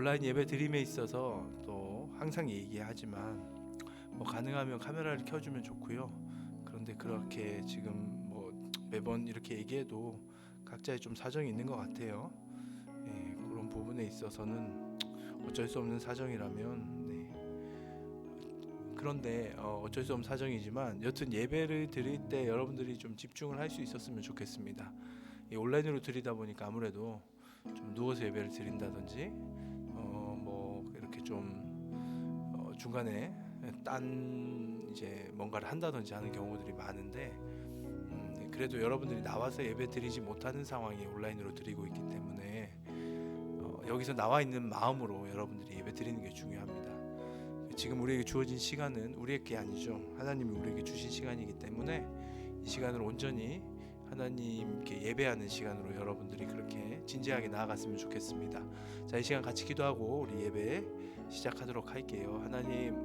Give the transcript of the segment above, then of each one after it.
온라인 예배 드림에 있어서 또 항상 얘기하지만 가능하면 카메라를 켜주면 좋고요. 그런데 그렇게 지금 매번 이렇게 얘기해도 각자의 좀 사정이 있는 것 같아요. 그런 부분에 있어서는 어쩔 수 없는 사정이라면 그런데 어쩔 수 없는 사정이지만 여튼 예배를 드릴 때 여러분들이 좀 집중을 할 수 있었으면 좋겠습니다. 온라인으로 드리다 보니까 아무래도 좀 누워서 예배를 드린다든지 이렇게 좀 중간에 딴 이제 뭔가를 한다든지 하는 경우들이 많은데 그래도 여러분들이 나와서 예배 드리지 못하는 상황이 온라인으로 드리고 있기 때문에 여기서 나와 있는 마음으로 여러분들이 예배 드리는 게 중요합니다. 지금 우리에게 주어진 시간은 우리에게 아니죠. 하나님이 우리에게 주신 시간이기 때문에 이 시간을 온전히 하나님께 예배하는 시간으로 여러분들이 그렇게 진지하게 나아갔으면 좋겠습니다. 자, 이 시간 같이 기도하고 우리 예배 시작하도록 할게요. 하나님,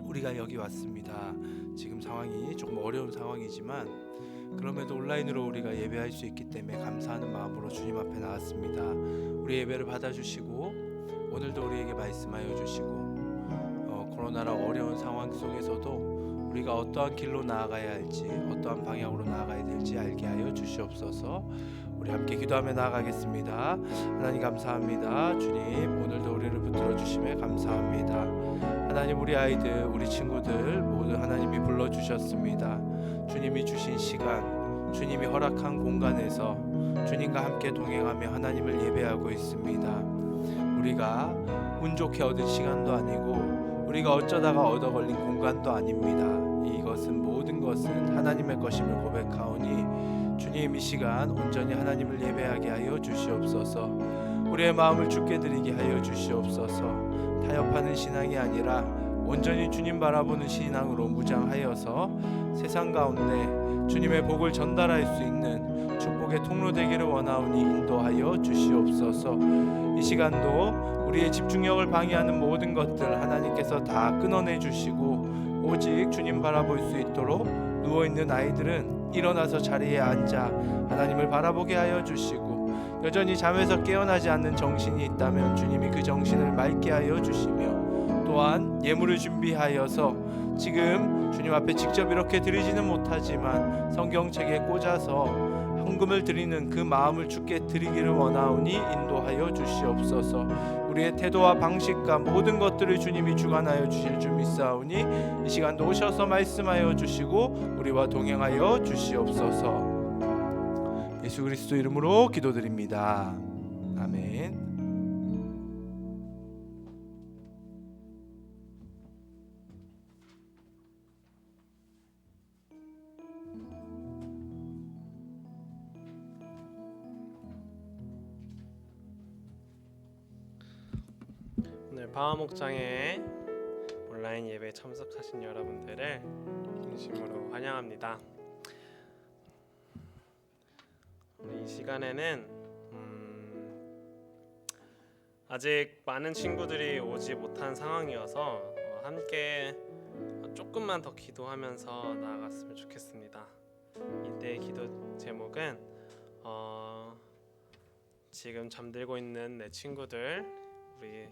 우리가 여기 왔습니다. 지금 상황이 조금 어려운 상황이지만 그럼에도 온라인으로 우리가 예배할 수 있기 때문에 감사하는 마음으로 주님 앞에 나왔습니다. 우리 예배를 받아주시고 오늘도 우리에게 말씀하여 주시고 코로나라 어려운 상황 속에서도 우리가 어떠한 길로 나아가야 할지 어떠한 방향으로 나아가야 될지 알게 하여 주시옵소서. 우리 함께 기도하며 나아가겠습니다. 하나님 감사합니다. 주님, 오늘도 우리를 붙들어 주심에 감사합니다. 하나님, 우리 아이들, 우리 친구들 모두 하나님이 불러주셨습니다. 주님이 주신 시간, 주님이 허락한 공간에서 주님과 함께 동행하며 하나님을 예배하고 있습니다. 우리가 운 좋게 얻은 시간도 아니고 우리가 어쩌다가 얻어 걸린 공간도 아닙니다. 모든 것은 하나님의 것임을 고백하오니 주님, 이 시간 온전히 하나님을 예배하게 하여 주시옵소서. 우리의 마음을 주께 드리게 하여 주시옵소서. 타협하는 신앙이 아니라 온전히 주님 바라보는 신앙으로 무장하여서 세상 가운데 주님의 복을 전달할 수 있는 축복의 통로 되기를 원하오니 인도하여 주시옵소서. 이 시간도 우리의 집중력을 방해하는 모든 것들 하나님께서 다 끊어내 주시고 오직 주님 바라볼 수 있도록 누워있는 아이들은 일어나서 자리에 앉아 하나님을 바라보게 하여 주시고 여전히 잠에서 깨어나지 않는 정신이 있다면 주님이 그 정신을 맑게 하여 주시며 또한 예물을 준비하여서 지금 주님 앞에 직접 이렇게 드리지는 못하지만 성경책에 꽂아서 헌금을 드리는 그 마음을 주께 드리기를 원하오니 인도하여 주시옵소서. 우리의 태도와 방식과 모든 것들을 주님이 주관하여 주실 줄 믿사오니 이 시간도 오셔서 말씀하여 주시고 우리와 동행하여 주시옵소서. 예수 그리스도 이름으로 기도드립니다. 아멘. 오늘 방화목장에 온라인 예배에 참석하신 여러분들을 진심으로 환영합니다. 오늘 이 시간에는 아직 많은 친구들이 오지 못한 상황이어서 함께 조금만 더 기도하면서 나아갔으면 좋겠습니다. 이때의 기도 제목은 지금 잠들고 있는 내 친구들, 우리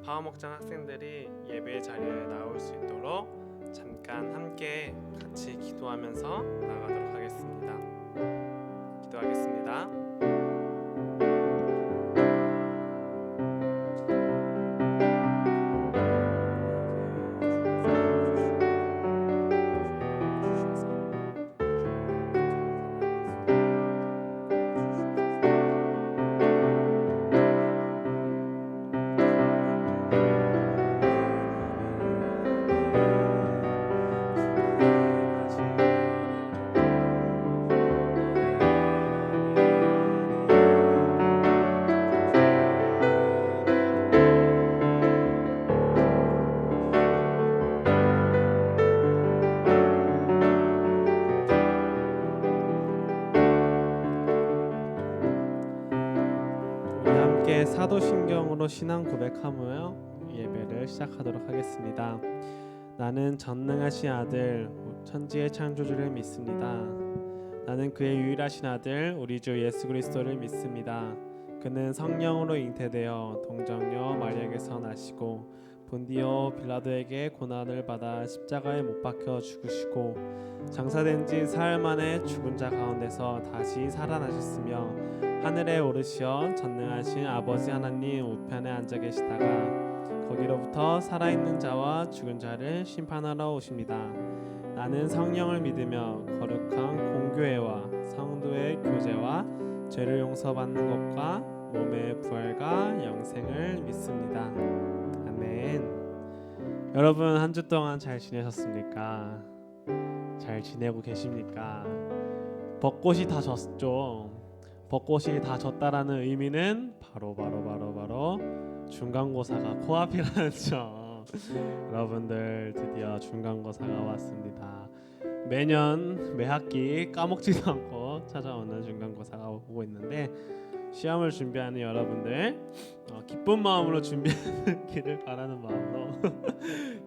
방화목장 학생들이 예배 자리에 나올 수 있도록 잠깐 함께 같이 기도하면서 나가도록 하겠습니다. 기도하겠습니다. 사도신경으로 신앙 고백하며 예배를 시작하도록 하겠습니다. 나는 전능하신 아들 천지의 창조주를 믿습니다. 나는 그의 유일하신 아들 우리 주 예수 그리스도를 믿습니다. 그는 성령으로 잉태되어 동정녀 마리아에게서 나시고 본디오 빌라도에게 고난을 받아 십자가에 못 박혀 죽으시고 장사된 지 사흘 만에 죽은 자 가운데서 다시 살아나셨으며 하늘에 오르시어 전능하신 아버지 하나님 우편에 앉아 계시다가 거기로부터 살아있는 자와 죽은 자를 심판하러 오십니다. 나는 성령을 믿으며 거룩한 공교회와 성도의 교제와 죄를 용서받는 것과 몸의 부활과 영생을 믿습니다. 아멘. 여러분 한 주 동안 잘 지내셨습니까? 잘 지내고 계십니까? 벚꽃이 다 졌죠. 벚꽃이 다 졌다라는 의미는 바로 중간고사가 코앞이라는 점. 여러분들 드디어 중간고사가 왔습니다. 매년 매 학기 까먹지도 않고 찾아오는 중간고사가 오고 있는데 시험을 준비하는 여러분들 기쁜 마음으로 준비하기를 바라는 마음으로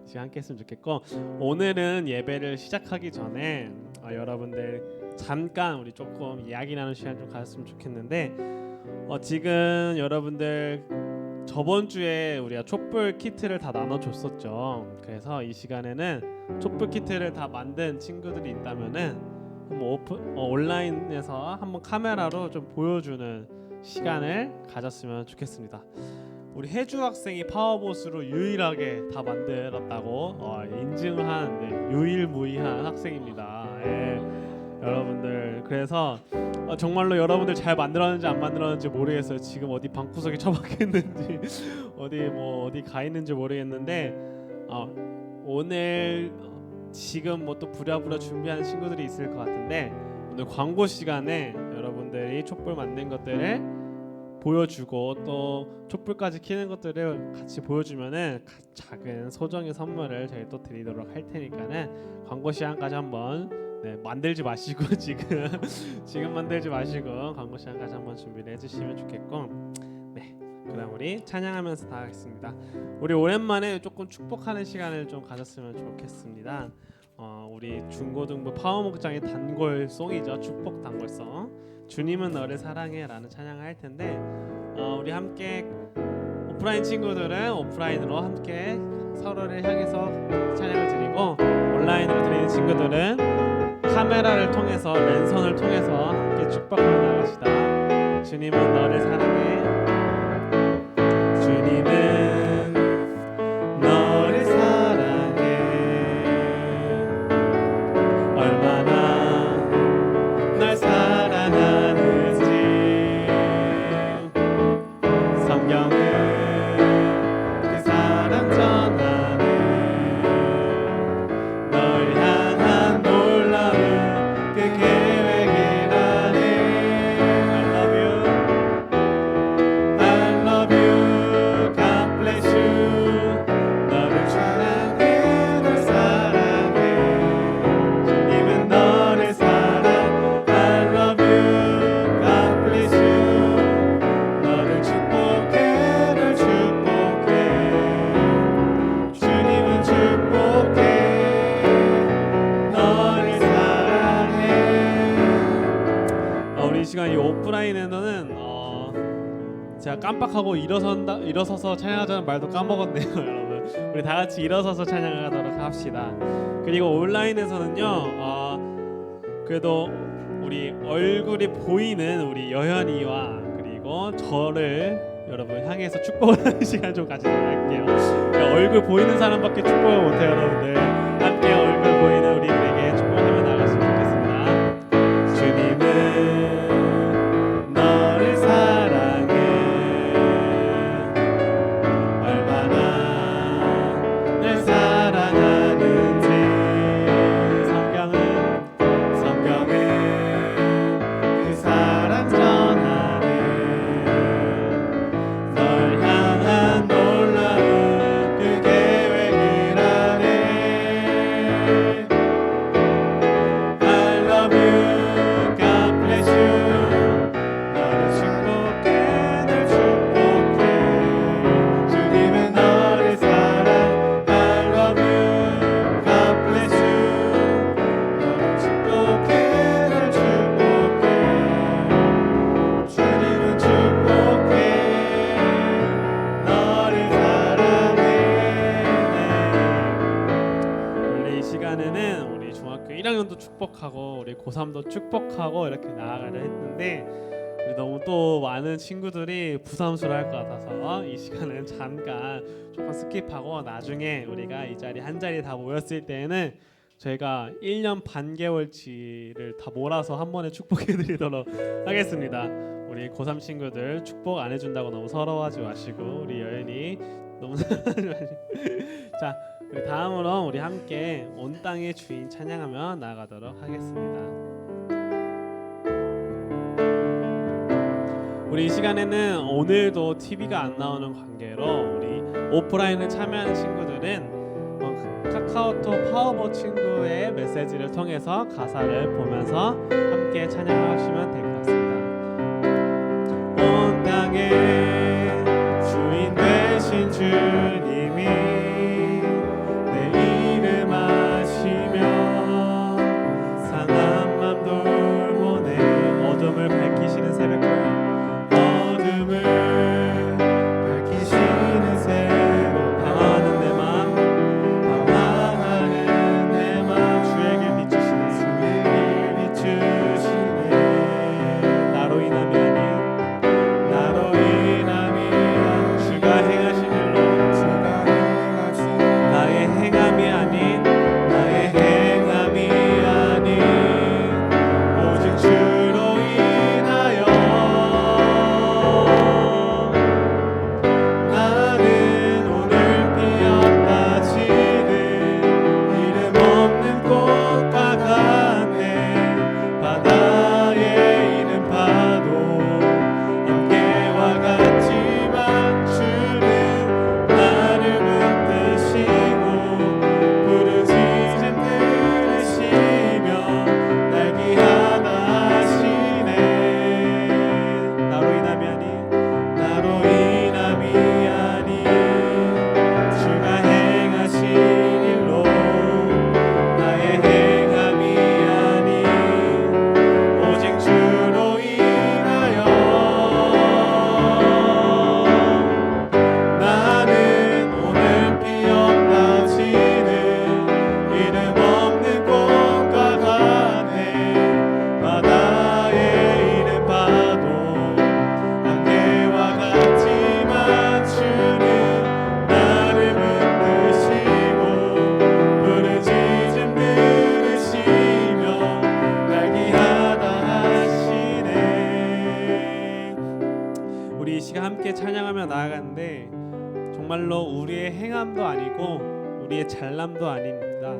시간 함께 했으면 좋겠고, 오늘은 예배를 시작하기 전에 여러분들 잠깐 우리 조금 이야기 나누는 시간 좀 가졌으면 좋겠는데, 지금 여러분들 저번 주에 우리가 촛불 키트를 다 나눠줬었죠. 그래서 이 시간에는 촛불 키트를 다 만든 친구들이 있다면은 온라인에서 한번 카메라로 좀 보여주는 시간을 가졌으면 좋겠습니다. 우리 혜주 학생이 파워봇으로 유일하게 다 만들었다고 인증을 하는데 유일무이한 학생입니다. 예. 여러분들 그래서 정말로 여러분들 잘 만들었는지 안 만들었는지 모르겠어요. 지금 어디 방구석에 처박혔는지 어디 가 있는지 모르겠는데 오늘 지금 뭐 또 부랴부랴 준비하는 친구들이 있을 것 같은데, 오늘 광고 시간에 여러분들이 촛불 만든 것들을 보여주고 또 촛불까지 켜는 것들을 같이 보여주면은 작은 소정의 선물을 저희 또 드리도록 할 테니까는 광고 시간까지 한번 만들지 마시고 지금 만들지 마시고 광고 시간까지 한번 준비를 해주시면 좋겠고, 그다음 우리 찬양하면서 다 하겠습니다. 우리 오랜만에 조금 축복하는 시간을 좀 가졌으면 좋겠습니다. 우리 중고등부 파워목장의 단골송이죠. 축복 단골송. 주님은 너를 사랑해라는 찬양을 할 텐데, 우리 함께 오프라인 친구들은 오프라인으로 함께 서로를 향해서 찬양을 드리고, 온라인으로 드리는 친구들은 카메라를 통해서 랜선을 통해서 함께 축복하며 나가시다. 주님은 너를 사랑해. 주님은 너를 사랑해. 얼마나 널 사랑하는지 성경은 그 사랑 전하네. 널 향한 놀라운 그 계획이라네. I love you, I love you, God bless you. 너를 사랑해, 널 사랑해. 주님은 너를 사랑. I love you, God bless you. 너를 축복해, 널 축복해. 주님은 축복해, 너를 사랑해. 우리 이 시간 이 오프라인에서는 제가 깜빡하고 일어서서 찬양하자는 말도 까먹었네요. 여러분 우리 다 같이 일어서서 찬양하도록 합시다. 그리고 온라인에서는요 그래도 우리 얼굴이 보이는 우리 여현이와 그리고 저를 여러분 향해서 축복을 하는 시간 좀 가지도록 할게요. 그러니까 얼굴 보이는 사람밖에 축복을 못해요. 여러분들 함께 얼굴 보이는 우리들에게 축복하며 나갔으면 좋겠습니다. 주님은 너를 사랑해. 얼마나 널 사랑하는지 성경은 그 사랑 전하네. 널 향한 놀라운 그 계획이라네. 수능도 축복하고 우리 고3도 축복하고 이렇게 나아가려 했는데 우리 너무 또 많은 친구들이 부담스러워할 것 같아서 이 시간은 잠깐 조금 스킵하고 나중에 우리가 이 자리 한 자리 다 모였을 때에는 저희가 1년 반개월치를 다 몰아서 한 번에 축복해드리도록 하겠습니다. 우리 고3 친구들 축복 안 해준다고 너무 서러워하지 마시고 우리 여연이 너무 서러워하지 마시고 자 우리 다음으로 우리 함께 온 땅의 주인 찬양하며 나아가도록 하겠습니다. 우리 이 시간에는 오늘도 TV가 안 나오는 관계로 우리 오프라인에 참여하는 친구들은 카카오톡 파워보 친구의 메시지를 통해서 가사를 보면서 함께 찬양하시면 될 것 같습니다. 온 땅의 주인 되신 주님이 내 이름 아시며 상한 맘 돌보내 어둠을 밝히시는 새벽별 어둠을 밝히시는 새벽 방황하는 내 맘 방황하는 내 맘 주의 길 비추시네 주의 길 비추시네 나로 인함이 아닌 나로 인함이 아닌 주가 행하신 일로 주가 행하신 나의 행함이 아닌 나의 행함이 아닌 오직 주로 인하여 나는 오늘 피었다 지는 이름 없는 꽃과 같네 바다에 있는 파도 함께와 같지만 주는 나를 붙드시고 부르짖음 들으시며 날 귀하다 하시네 나로 인함이 아닌 나로 인함이 아닌 주가 행하신 일로 나의 행함이 아닌 오직 주로 인하여 나는 오늘 피었다 지는 이름 없는 꽃과 같네 바다에 있는 파도 안개와 같지만 주는 나를 붙드시고 부르짖음 들으시며 날 귀하다 하시네 우리 이 시간 함께 찬양하며 나아가는데 정말로 우리의 행함도 아니고 우리의 잘남도 아닙니다.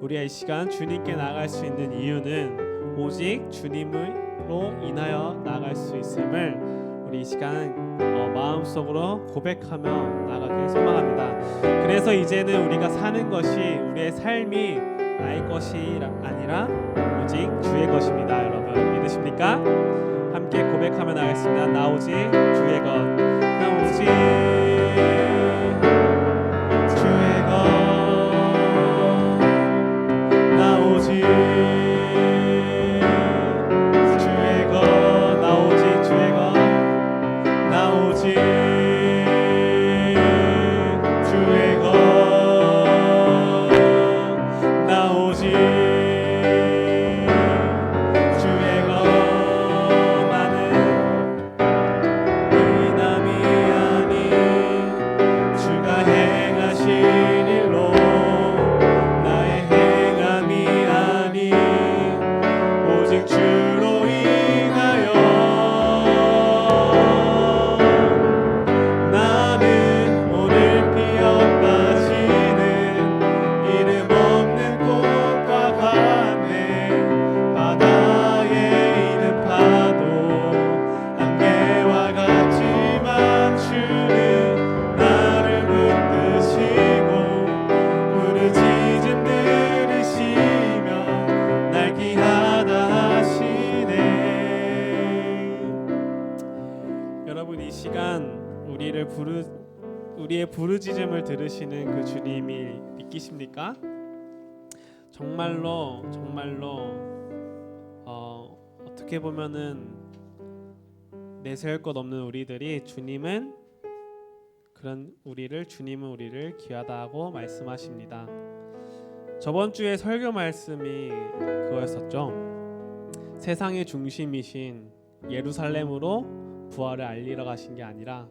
우리가 이 시간 주님께 나아갈 수 있는 이유는 오직 주님으로 인하여 나아갈 수 있음을 우리 이 시간 마음속으로 고백하며 나아가길 소망합니다. 그래서 이제는 우리가 사는 것이 우리의 삶이 나의 것이 아니라 오직 주의 것입니다. 여러분 믿으십니까? 함께 고백하며 나가겠습니다. 나 오직 주의 것, 나 오직 주의 것, 나 오직 주의 것, 나 오직 주의 것, 나 오직 주의 것, 나 오직 주의 것 나는 이남이 아닌 주가 행하신 일로 나의 행함이 아닌 오직 주로 인하여 나는 오늘 피었다 지는 이름 없는 꽃과 같네 바다에 있는 파도 안개와 같지만 주는 나를 붙드시고 부르짖음 들으시며 날 귀하다 하시네 여러분 이 시간 우리의 부르짖음을 들으시는 그 주님이 믿기십니까? 정말로 어떻게 보면은 내세울 것 없는 우리들이 주님은 우리를 귀하다 하고 말씀하십니다. 저번 주에 설교 말씀이 그거였었죠. 세상의 중심이신 예루살렘으로 부활을 알리러 가신 게 아니라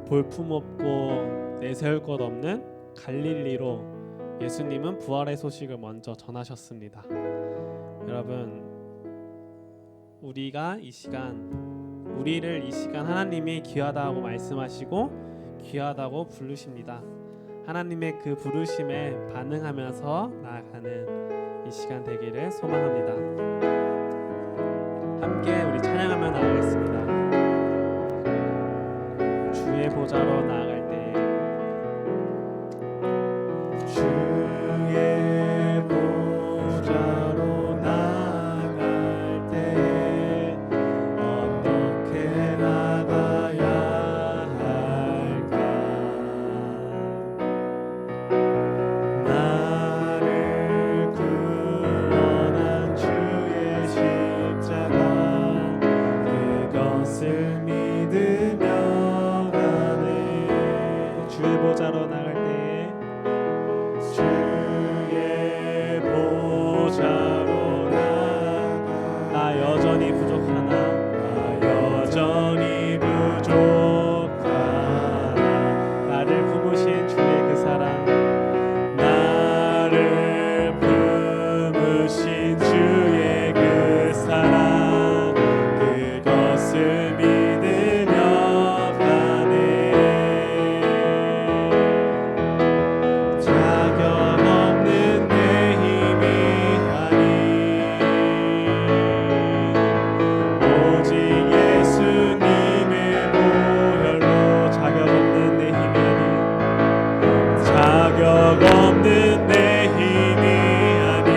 볼품 없고 내세울 것 없는 갈릴리로 예수님은 부활의 소식을 먼저 전하셨습니다. 여러분, 우리를 이 시간 하나님이 귀하다고 말씀하시고 귀하다고 부르십니다. 하나님의 그 부르심에 반응하면서 나아가는 이 시간 되기를 소망합니다. 함께 우리 찬양하며 나아가겠습니다. 주의 보좌로 나아갈 때 주의 보좌로 나아갈 때 어떻게 나가야 할까? 나를 구원한 주의 십자가 그것을 믿으며 가네. 주의 보좌로 나아갈 때 주의 보좌로 나아가 나 여전히 부족하나 여전히 부족하나 나를 품으신 주의 그 사랑 나를 품으신 주의 그 사랑 그것을 믿으며 가네. 자격 없는 내 힘이 아니 오직 예수님의 보혈로 자격 없는 내 힘이 아닌 자격 없는 내 힘이 아니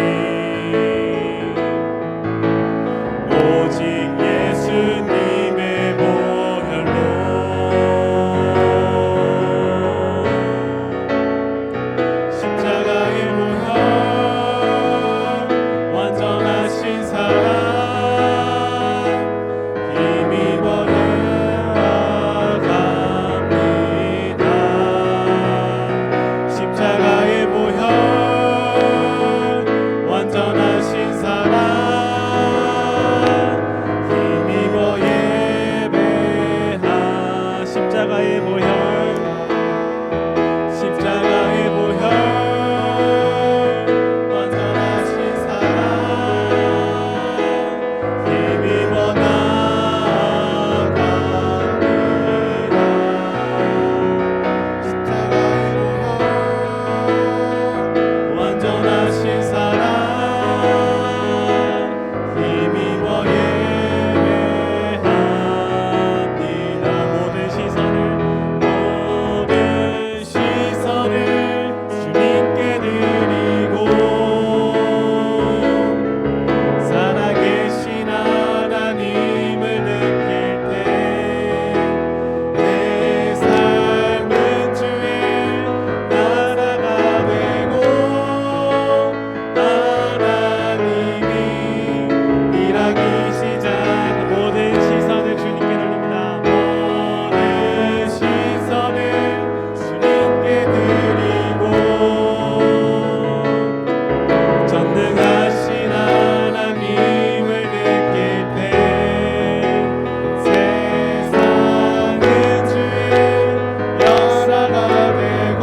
오직 예수님의 보혈로 십자가의 보혈 완전하신 사랑 힘입어 나아갑니다. 십자가의 보혈 완전하신 사랑 힘입어 예배하 십자가의 보혈 십자가의 보혈 완전하신 사랑 힘입어 나아갑니다. 십자가의 보혈 완전하신 사랑 힘입어 예배합니다. 모든 시선을 주님께 드리고 살아계신 하나님을 느낄 때 내 삶은 주의 나라가 되고 하나님이 일하기 시작. 모든 시선을 주님께 돌립니다. 모든 시선을 주님께 드리고 전능하신 하나님을 느낄 때 세상은 주의 역사가 되고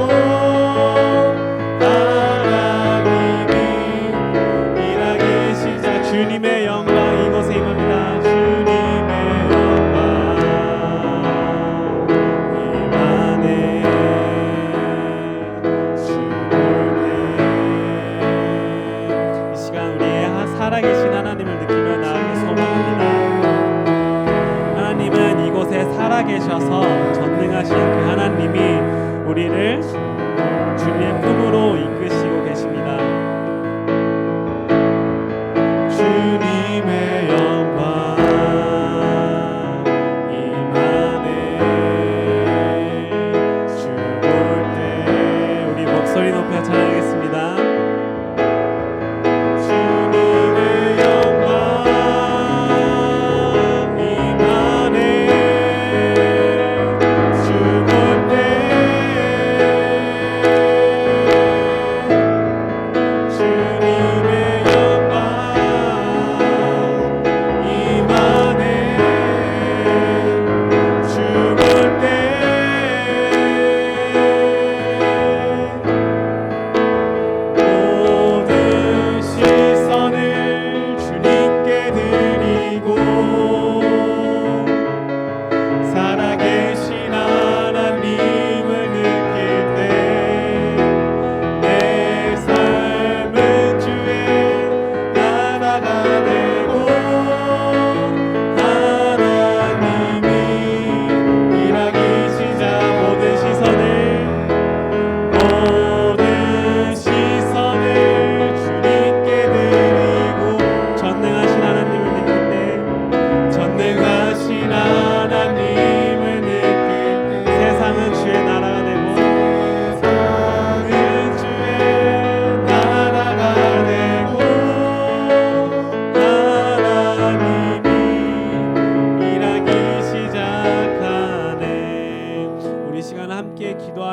하나님이 일하기 시작. 주님의 영광 이곳에 임합니다. 주님의 영광 임하네. 이 시간 우리의 살아계신 하나님을 느끼며 나아가기 소망합니다. 하나님은 이곳에 살아계셔서 전능하신 그 하나님이 우리를 주님의 품으로 이끄시고 계십니다. 주님의 영광 임하네. 주 볼 때 우리 목소리 높여 찬양하겠습니다. 주님의 영광 임하네. 주 볼 때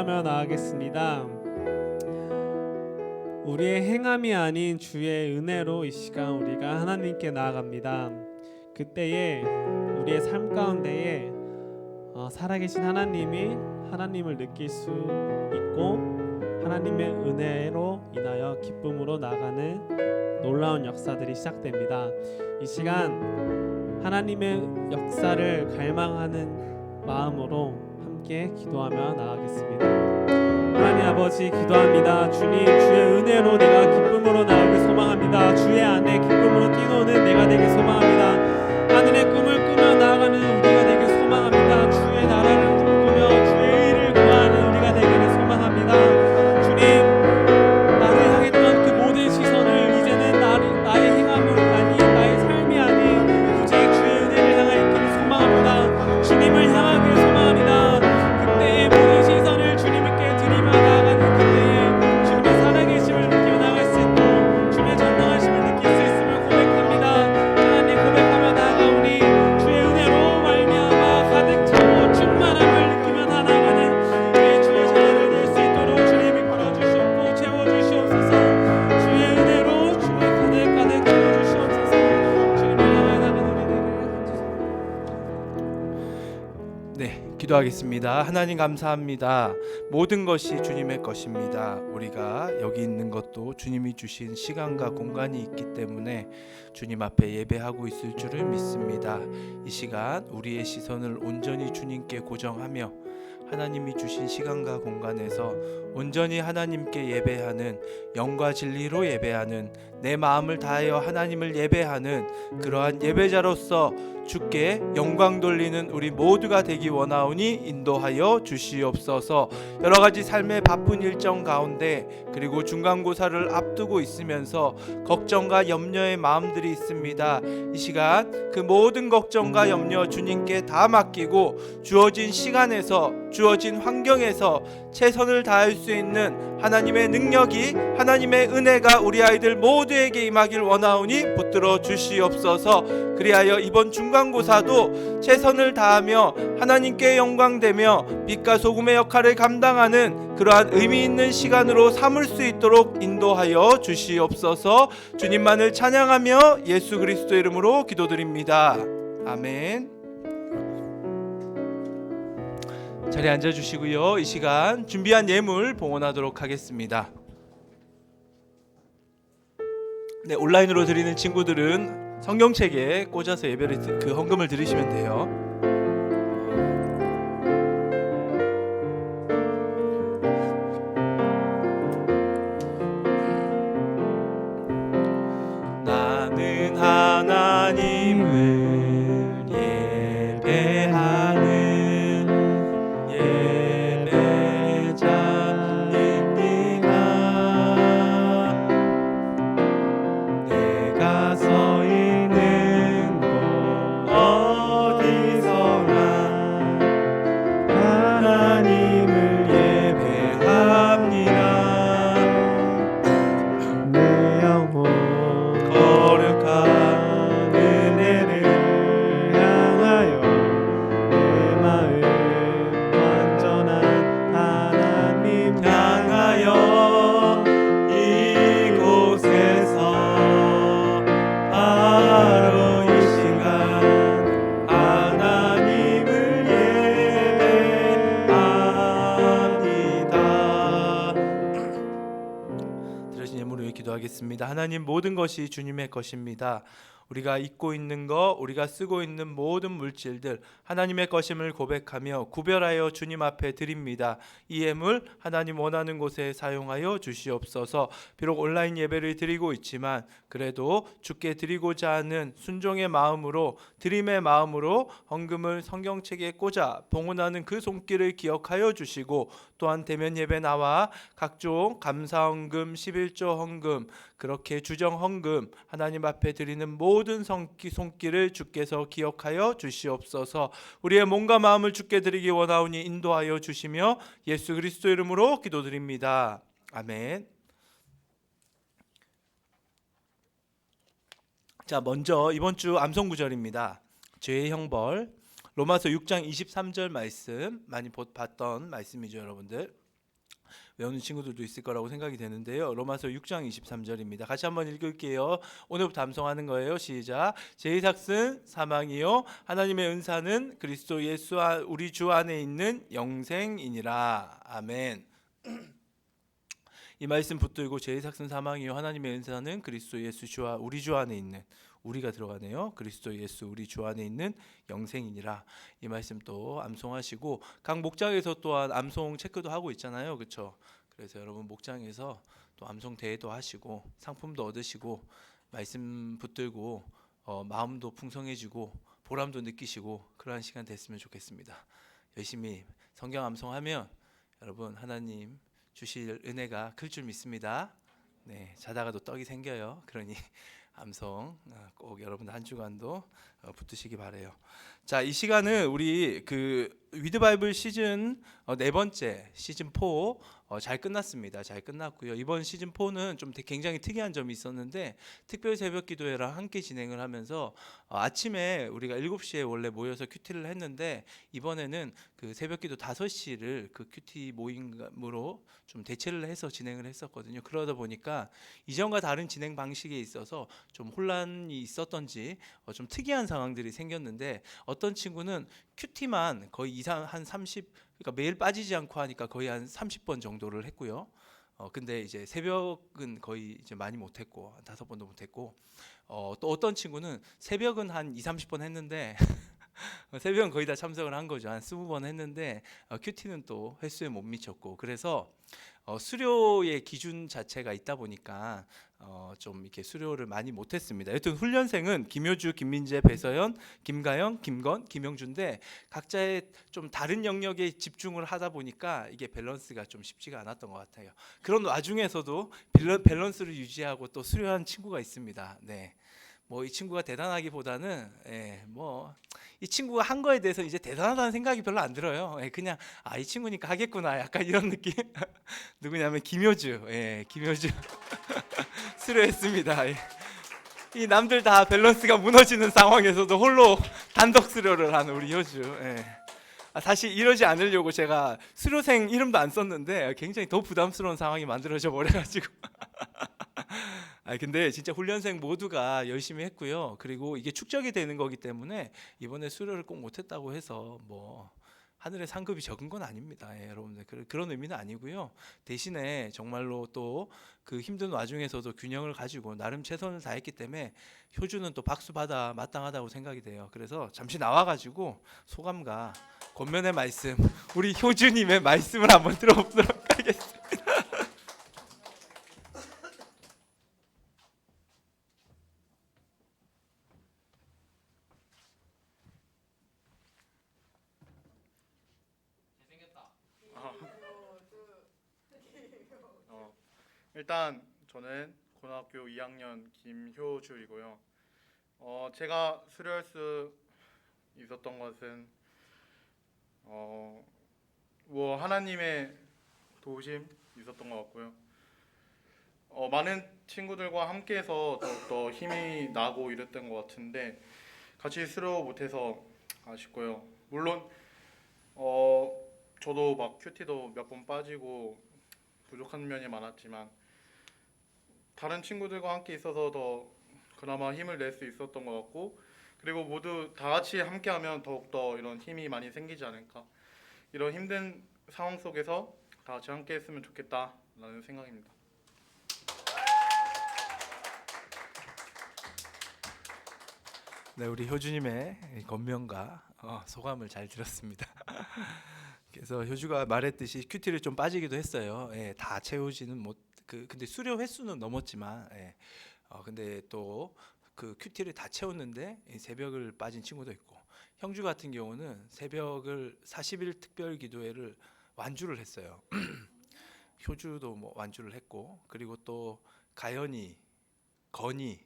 기도하며 나아가겠습니다. 우리의 행함이 아닌 주의 은혜로 이 시간 우리가 하나님께 나아갑니다. 그때에 우리의 삶 가운데에 살아계신 하나님을 느낄 수 있고 하나님의 은혜로 인하여 기쁨으로 나가는 놀라운 역사들이 시작됩니다. 이 시간 하나님의 역사를 갈망하는 마음으로 함께 기도하며 나아가겠습니다. 하나님 아버지 기도합니다. 주님, 주의 은혜로 내가 기쁨으로 나아가기 소망합니다. 주의 안에 기쁨으로 뛰노는 내가 되길 소망합니다. 하늘의 꿈을 꾸며 나아가는 우리가 되길 소망합니다. 주의 나라를 꿈꾸며 주의 의를 구하는 우리가 되기를 소망합니다. 주님, 나를 향했던 그 모든 시선을 이제는 나의 행함이 아닌 나의 삶이 아닌 오직 주의 은혜를 향하여 있기를 소망합니다. 주님을 향하기를 소망합니다. 그때의 모든 시선을 주님께 드리며 나아가는 그때에 주님의 살아계심을 느끼며 나아갈 수 있고 주님의 전능하심을 느낄 수 있음을 고백합니다. 하나님 고백하며 나아가오니 주의 은혜로 말미암아 가득 차고 충만함을 느끼며 나아가는 우리 주의 자녀들 될 수 있도록 주님 이끌어 주시옵고 채워주시옵소서. 주의 은혜로 주님 가득 채워주시옵소서. 주님을 향하여 나가는 우리들을 네, 기도하겠습니다. 하나님 감사합니다. 모든 것이 주님의 것입니다. 우리가 여기 있는 것도 주님이 주신 시간과 공간이 있기 때문에 주님 앞에 예배하고 있을 줄을 믿습니다. 이 시간 우리의 시선을 온전히 주님께 고정하며 하나님이 주신 시간과 공간에서 온전히 하나님께 예배하는, 영과 진리로 예배하는, 내 마음을 다하여 하나님을 예배하는 그러한 예배자로서 주께 영광 돌리는 우리 모두가 되기 원하오니 인도하여 주시옵소서. 여러 가지 삶의 바쁜 일정 가운데 그리고 중간고사를 앞두고 있으면서 걱정과 염려의 마음들이 있습니다. 이 시간 그 모든 걱정과 염려 주님께 다 맡기고 주어진 시간에서 주어진 환경에서 최선을 다할 수 있는 하나님의 능력이, 하나님의 은혜가 우리 아이들 모두에게 임하길 원하오니 붙들어 주시옵소서. 그리하여 이번 중간고사도 최선을 다하며 하나님께 영광되며 빛과 소금의 역할을 감당하는 그러한 의미 있는 시간으로 삼을 수 있도록 인도하여 주시옵소서. 주님만을 찬양하며 예수 그리스도 이름으로 기도드립니다. 아멘. 자리에 앉아주시고요. 이 시간 준비한 예물 봉헌하도록 하겠습니다. 네, 온라인으로 드리는 친구들은 성경책에 꽂아서 예배를 그 헌금을 드리시면 돼요. 나는 하나님을 예배하는 내가 서 있는 곳 어디서나 하나님을 예배합니다. 내 영혼 거룩한 은혜를 향하여 내 마음 완전한 하나님 향하여 이곳에서 바로 이 시간 하나님을 예배합니다. 들으신 예물을 위해 기도하겠습니다. 하나님, 모든 것이 주님의 것입니다. 우리가 입고 있는 것, 우리가 쓰고 있는 모든 물질들 하나님의 것임을 고백하며 구별하여 주님 앞에 드립니다. 이 예물 하나님 원하는 곳에 사용하여 주시옵소서. 비록 온라인 예배를 드리고 있지만 그래도 주께 드리고자 하는 순종의 마음으로, 드림의 마음으로 헌금을 성경책에 꽂아 봉헌하는 그 손길을 기억하여 주시고, 또한 대면 예배 나와 각종 감사 헌금, 11조 헌금, 그렇게 주정 헌금 하나님 앞에 드리는 모든 손길을 주께서 기억하여 주시옵소서. 우리의 몸과 마음을 주께 드리기 원하오니 인도하여 주시며 예수 그리스도 이름으로 기도드립니다. 아멘. 자, 먼저 이번 주 암송 구절입니다. 죄의 형벌, 로마서 6장 23절 말씀, 많이 봤던 말씀이죠, 여러분들. 외우는 친구들도 있을 거라고 생각이 되는데요. 로마서 6장 23절입니다. 같이 한번 읽을게요. 오늘부터 암송하는 거예요. 시작. 제2삭은 사망이요 하나님의 은사는 그리스도 예수 우리 주 안에 있는 영생이니라. 아멘. 이 말씀 붙들고 제2삭은 사망이요 하나님의 은사는 그리스도 예수 주와 우리 주 안에 있는, 우리가 들어가네요. 그리스도 예수 우리 주 안에 있는 영생이니라. 이 말씀 또 암송하시고 각 목장에서 또한 암송 체크도 하고 있잖아요. 그렇죠? 그래서 여러분 목장에서 또 암송 대회도 하시고 상품도 얻으시고 말씀 붙들고 마음도 풍성해지고 보람도 느끼시고 그러한 시간 됐으면 좋겠습니다. 열심히 성경 암송하면 여러분 하나님 주실 은혜가 클 줄 믿습니다. 네, 자다가도 떡이 생겨요. 그러니 암송 꼭 여러분 한 주간도 붙드시기 바래요. 자, 이 시간은 우리 그 위드 바이블 시즌 네 번째 시즌 4 잘 끝났습니다. 잘 끝났고요. 이번 시즌 4는 좀 굉장히 특이한 점이 있었는데 특별 새벽 기도회랑 함께 진행을 하면서 아침에 우리가 7시에 원래 모여서 큐티를 했는데 이번에는 그 새벽 기도 5시를 그 큐티 모임으로 좀 대체를 해서 진행을 했었거든요. 그러다 보니까 이전과 다른 진행 방식에 있어서 좀 혼란이 있었던지 좀 특이한 상황들이 생겼는데 어떤 친구는 큐티만 거의 이상 한 30, 그러니까 매일 빠지지 않고 하니까 거의 한 30번 정도를 했고요. 근데 이제 새벽은 거의 이제 많이 못했고 한 5번도 못했고 또 어떤 친구는 새벽은 한 2-30번 했는데 새벽은 거의 다 참석을 한 거죠. 한 20번 했는데 큐티는 또 횟수에 못 미쳤고 그래서 수료의 기준 자체가 있다 보니까 좀 이렇게 수료를 많이 못했습니다. 여튼 훈련생은 김효주, 김민재, 배서연, 김가영, 김건, 김영준인데 각자의 좀 다른 영역에 집중을 하다 보니까 이게 밸런스가 좀 쉽지가 않았던 것 같아요. 그런 와중에서도 밸런스를 유지하고 또 수료한 친구가 있습니다. 네. 뭐 이 친구가 대단하기보다는 뭐 이 친구가 한 거에 대해서 이제 대단하다는 생각이 별로 안 들어요. 그냥 이 친구니까 하겠구나 약간 이런 느낌. 누구냐면 김효주. 김효주 수료했습니다. 이 남들 다 밸런스가 무너지는 상황에서도 홀로 단독 수료를 한 우리 효주. 사실 이러지 않으려고 제가 수료생 이름도 안 썼는데 굉장히 더 부담스러운 상황이 만들어져 버려가지고 근데 진짜 훈련생 모두가 열심히 했고요. 그리고 이게 축적이 되는 거기 때문에 이번에 수료를 꼭 못했다고 해서 뭐 하늘의 상급이 적은 건 아닙니다. 여러분들 그런 의미는 아니고요. 대신에 정말로 또 그 힘든 와중에서도 균형을 가지고 나름 최선을 다했기 때문에 효주는 또 박수 받아 마땅하다고 생각이 돼요. 그래서 잠시 나와가지고 소감과 권면의 말씀, 우리 효주님의 말씀을 한번 들어보도록 하겠습니다. 일단 저는 고등학교 2학년 김효주이고요. 제가 수료할 수 있었던 것은 뭐 하나님의 도우심 있었던 것 같고요. 많은 친구들과 함께해서 더욱더 힘이 나고 이랬던 것 같은데 같이 수료 못해서 아쉽고요. 물론 저도 막 큐티도 몇 번 빠지고 부족한 면이 많았지만 다른 친구들과 함께 있어서 더 그나마 힘을 낼 수 있었던 것 같고 그리고 모두 다 같이 함께하면 더욱더 이런 힘이 많이 생기지 않을까 이런 힘든 상황 속에서 다 같이 함께 했으면 좋겠다라는 생각입니다. 네, 우리 효주님의 권면과 소감을 잘 들었습니다. 그래서 효주가 말했듯이 큐티를 좀 빠지기도 했어요. 다 채우지는 못. 근데 수료 횟수는 넘었지만, 근데 또 그 큐티를 다 채웠는데 새벽을 빠진 친구도 있고, 형주 같은 경우는 새벽을 40일 특별 기도회를 완주를 했어요. 효주도 뭐 완주를 했고, 그리고 또 가연이, 건이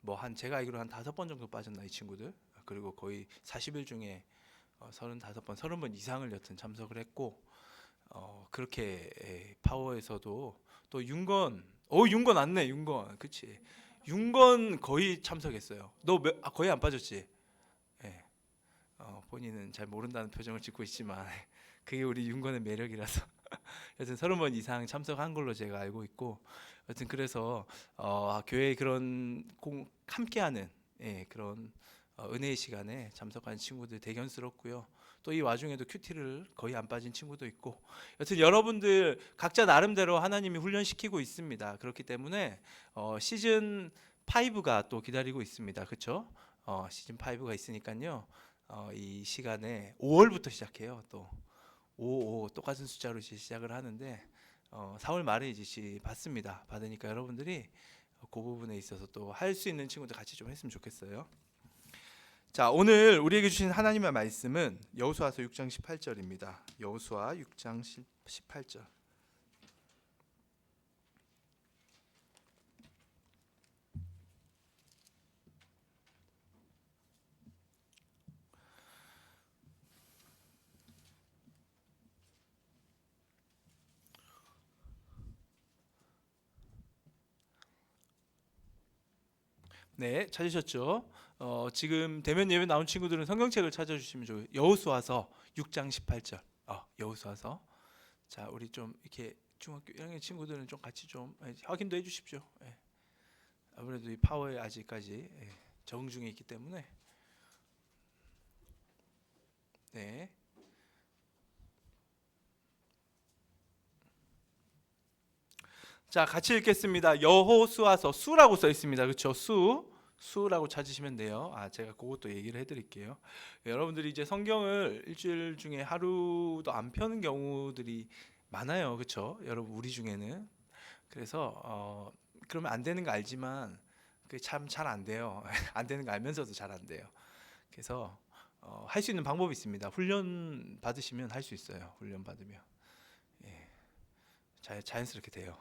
뭐 한 제가 알기로 한 5번 정도 빠졌나 이 친구들. 그리고 거의 40일 중에 35번, 30번 이상을 여튼 참석을 했고 그렇게 파워에서도 또 윤건 왔네. 윤건 그치. 윤건 거의 참석했어요. 너 거의 안 빠졌지? 본인은 잘 모른다는 표정을 짓고 있지만 그게 우리 윤건의 매력이라서 여튼 30번 이상 참석한 걸로 제가 알고 있고, 여튼 그래서 교회 그런 함께하는 그런 은혜의 시간에 참석한 친구들 대견스럽고요. 또 이 와중에도 큐티를 거의 안 빠진 친구도 있고, 여튼 여러분들 각자 나름대로 하나님이 훈련시키고 있습니다. 그렇기 때문에 시즌 5가 또 기다리고 있습니다. 그렇죠? 시즌 5가 있으니까요. 이 시간에 5월부터 시작해요. 또 55 똑같은 숫자로 이제 시작을 하는데 4월 말에 이제 받습니다. 받으니까 여러분들이 그 부분에 있어서 또 할 수 있는 친구들 같이 좀 했으면 좋겠어요. 자, 오늘 우리에게 주신 하나님의 말씀은 여호수아서 6장 18절입니다. 여호수아 6장 18절. 네, 찾으셨죠? 지금 대면 예배 나온 친구들은 성경책을 찾아주시면 좋아요. 여호수아서 6장 18절. 여호수아서. 자, 우리 좀 이렇게 중학교 1학년 친구들은 좀 같이 좀 확인도 해주십시오. 아무래도 이 파워에 아직까지 적응 중에 있기 때문에. 네. 자, 같이 읽겠습니다. 여호수아서 수라고 써 있습니다. 그렇죠? 수라고 찾으시면 돼요. 제가 그것도 얘기를 해드릴게요. 여러분들이 이제 성경을 일주일 중에 하루도 안 펴는 경우들이 많아요. 그렇죠? 여러분 우리 중에는. 그래서 그러면 안 되는 거 알지만 그게 참 잘 안 돼요. 안 되는 거 알면서도 잘 안 돼요. 그래서 할 수 있는 방법이 있습니다. 훈련 받으시면 할 수 있어요. 훈련 받으면 자연스럽게 돼요.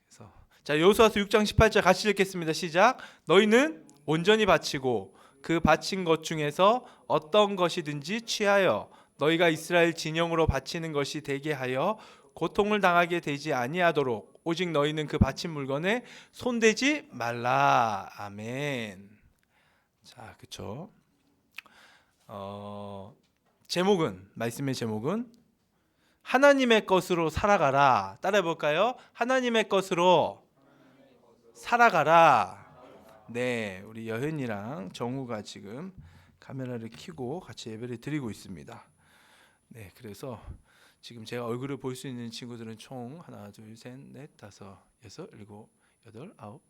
그래서 자, 여호수아서 6장 18절 같이 읽겠습니다. 시작. 너희는 온전히 바치고 그 바친 것 중에서 어떤 것이든지 취하여 너희가 이스라엘 진영으로 바치는 것이 되게 하여 고통을 당하게 되지 아니하도록 오직 너희는 그 바친 물건에 손대지 말라. 아멘. 자, 그렇죠. 제목은, 말씀의 제목은 하나님의 것으로 살아가라. 따라해 볼까요? 하나님의 것으로 살아가라. 네, 우리 여현이랑 정우가 지금 카메라를 켜고 같이 예배를 드리고 있습니다. 네, 그래서 지금 제가 얼굴을 볼 수 있는 친구들은 총 하나, 둘, 셋, 넷, 다섯, 여섯, 일곱, 여덟, 아홉,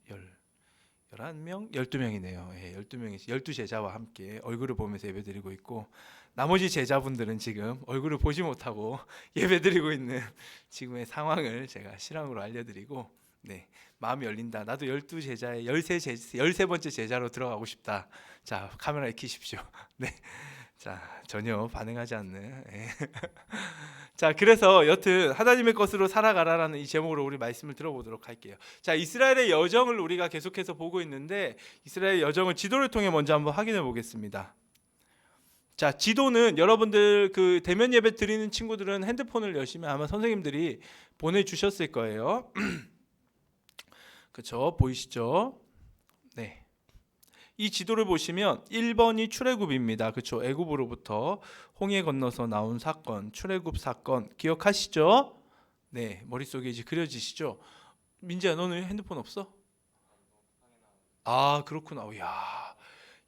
11명, 12명이네요. 12명이 12제자와 함께 얼굴을 보면서 예배드리고 있고, 나머지 제자분들은 지금 얼굴을 보지 못하고 예배드리고 있는 지금의 상황을 제가 실황으로 알려드리고, 네, 마음이 열린다. 나도 12제자의 13번째 제자로 들어가고 싶다. 자, 카메라에 켜십시오. 네, 자, 전혀 반응하지 않는. 자, 그래서 여튼 하나님의 것으로 살아가라라는 이 제목으로 우리 말씀을 들어보도록 할게요. 자, 이스라엘의 여정을 우리가 계속해서 보고 있는데, 이스라엘의 여정을 지도를 통해 먼저 한번 확인해 보겠습니다. 자, 지도는 여러분들 그 대면 예배 드리는 친구들은 핸드폰을 여시면 아마 선생님들이 보내주셨을 거예요. 그렇죠? 보이시죠? 네. 이 지도를 보시면 1번이 출애굽입니다. 그렇죠? 애굽으로부터 홍해 건너서 나온 사건, 출애굽 사건 기억하시죠? 네, 머릿속에 이제 그려지시죠? 민지야, 너는 핸드폰 없어? 그렇구나. 야,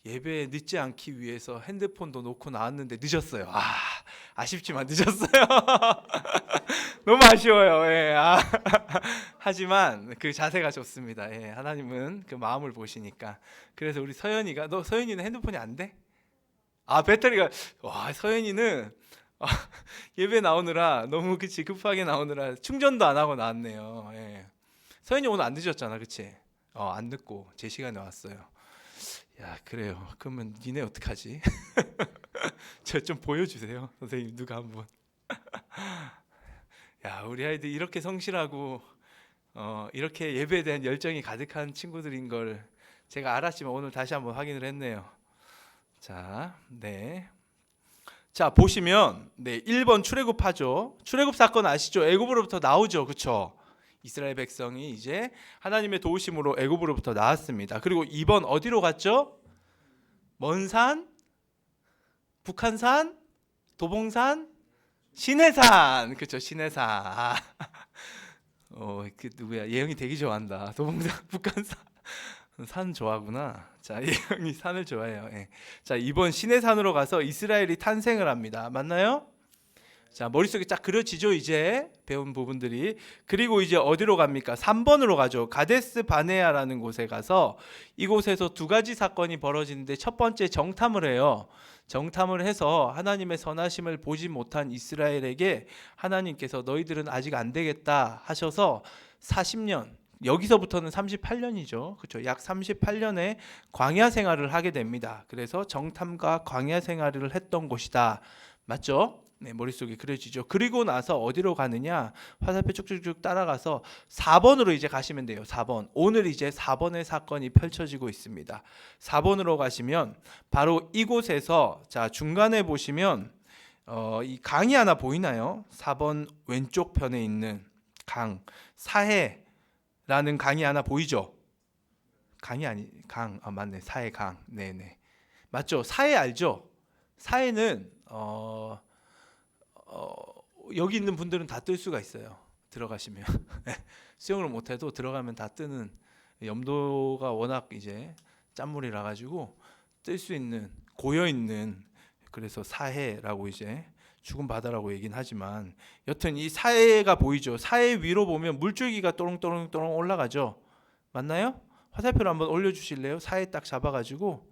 예배에 늦지 않기 위해서 핸드폰도 놓고 나왔는데 늦었어요. 아쉽지만 늦었어요. 너무 아쉬워요. 하지만 그 자세가 좋습니다. 하나님은 그 마음을 보시니까. 그래서 우리 서연이가, 서연이는 핸드폰이 안 돼? 배터리가, 서연이는 예배 나오느라 너무 급하게 나오느라 충전도 안 하고 나왔네요. 서연이 오늘 안 늦었잖아, 그치? 안 늦고 제 시간에 왔어요. 야, 그래요. 그러면 니네 어떡하지? 저 좀 보여주세요, 선생님. 누가 한번. 야, 우리 아이들 이렇게 성실하고 이렇게 예배에 대한 열정이 가득한 친구들인 걸 제가 알았지만 오늘 다시 한번 확인을 했네요. 자, 네. 자, 보시면 1번 출애굽하죠. 출애굽 사건 아시죠? 애굽으로부터 나오죠. 그렇죠? 이스라엘 백성이 이제 하나님의 도우심으로 애굽으로부터 나왔습니다. 그리고 2번 어디로 갔죠? 먼 산, 북한산, 도봉산, 시내산. 그렇죠. 시내산. 그 누구야? 예영이 되게 좋아한다. 도봉산 북한산. 산 좋아하구나. 자, 예영이 산을 좋아해요. 예. 자, 이번 시내산으로 가서 이스라엘이 탄생을 합니다. 맞나요? 자, 머릿속에 쫙 그려지죠, 이제 배운 부분들이. 그리고 이제 어디로 갑니까? 3번으로 가죠. 가데스 바네아라는 곳에 가서 이곳에서 두 가지 사건이 벌어지는데, 첫 번째 정탐을 해요. 정탐을 해서 하나님의 선하심을 보지 못한 이스라엘에게 하나님께서 너희들은 아직 안 되겠다 하셔서 40년, 여기서부터는 38년이죠. 그렇죠. 약 38년의 광야 생활을 하게 됩니다. 그래서 정탐과 광야 생활을 했던 곳이다. 맞죠? 네, 머릿속에 그려지죠. 그리고 나서 어디로 가느냐? 화살표 쭉쭉쭉 따라가서 4번으로 이제 가시면 돼요. 4번. 오늘 이제 4번의 사건이 펼쳐지고 있습니다. 4번으로 가시면 바로 이곳에서, 자, 중간에 보시면 이 강이 하나 보이나요? 4번 왼쪽 편에 있는 강, 사해라는 강이 하나 보이죠? 강이 아니, 강. 아, 맞네. 사해 강. 네네. 맞죠? 사해 알죠? 사해는 여기 있는 분들은 다 뜰 수가 있어요. 들어가시면 수영을 못해도 들어가면 다 뜨는, 염도가 워낙 이제 짠물이라 가지고 뜰 수 있는, 고여 있는, 그래서 사해라고 이제 죽은 바다라고 얘기는 하지만, 여튼 이 사해가 보이죠. 사해 위로 보면 물줄기가 또롱또롱또롱 올라가죠. 맞나요? 화살표를 한번 올려주실래요? 사해 딱 잡아가지고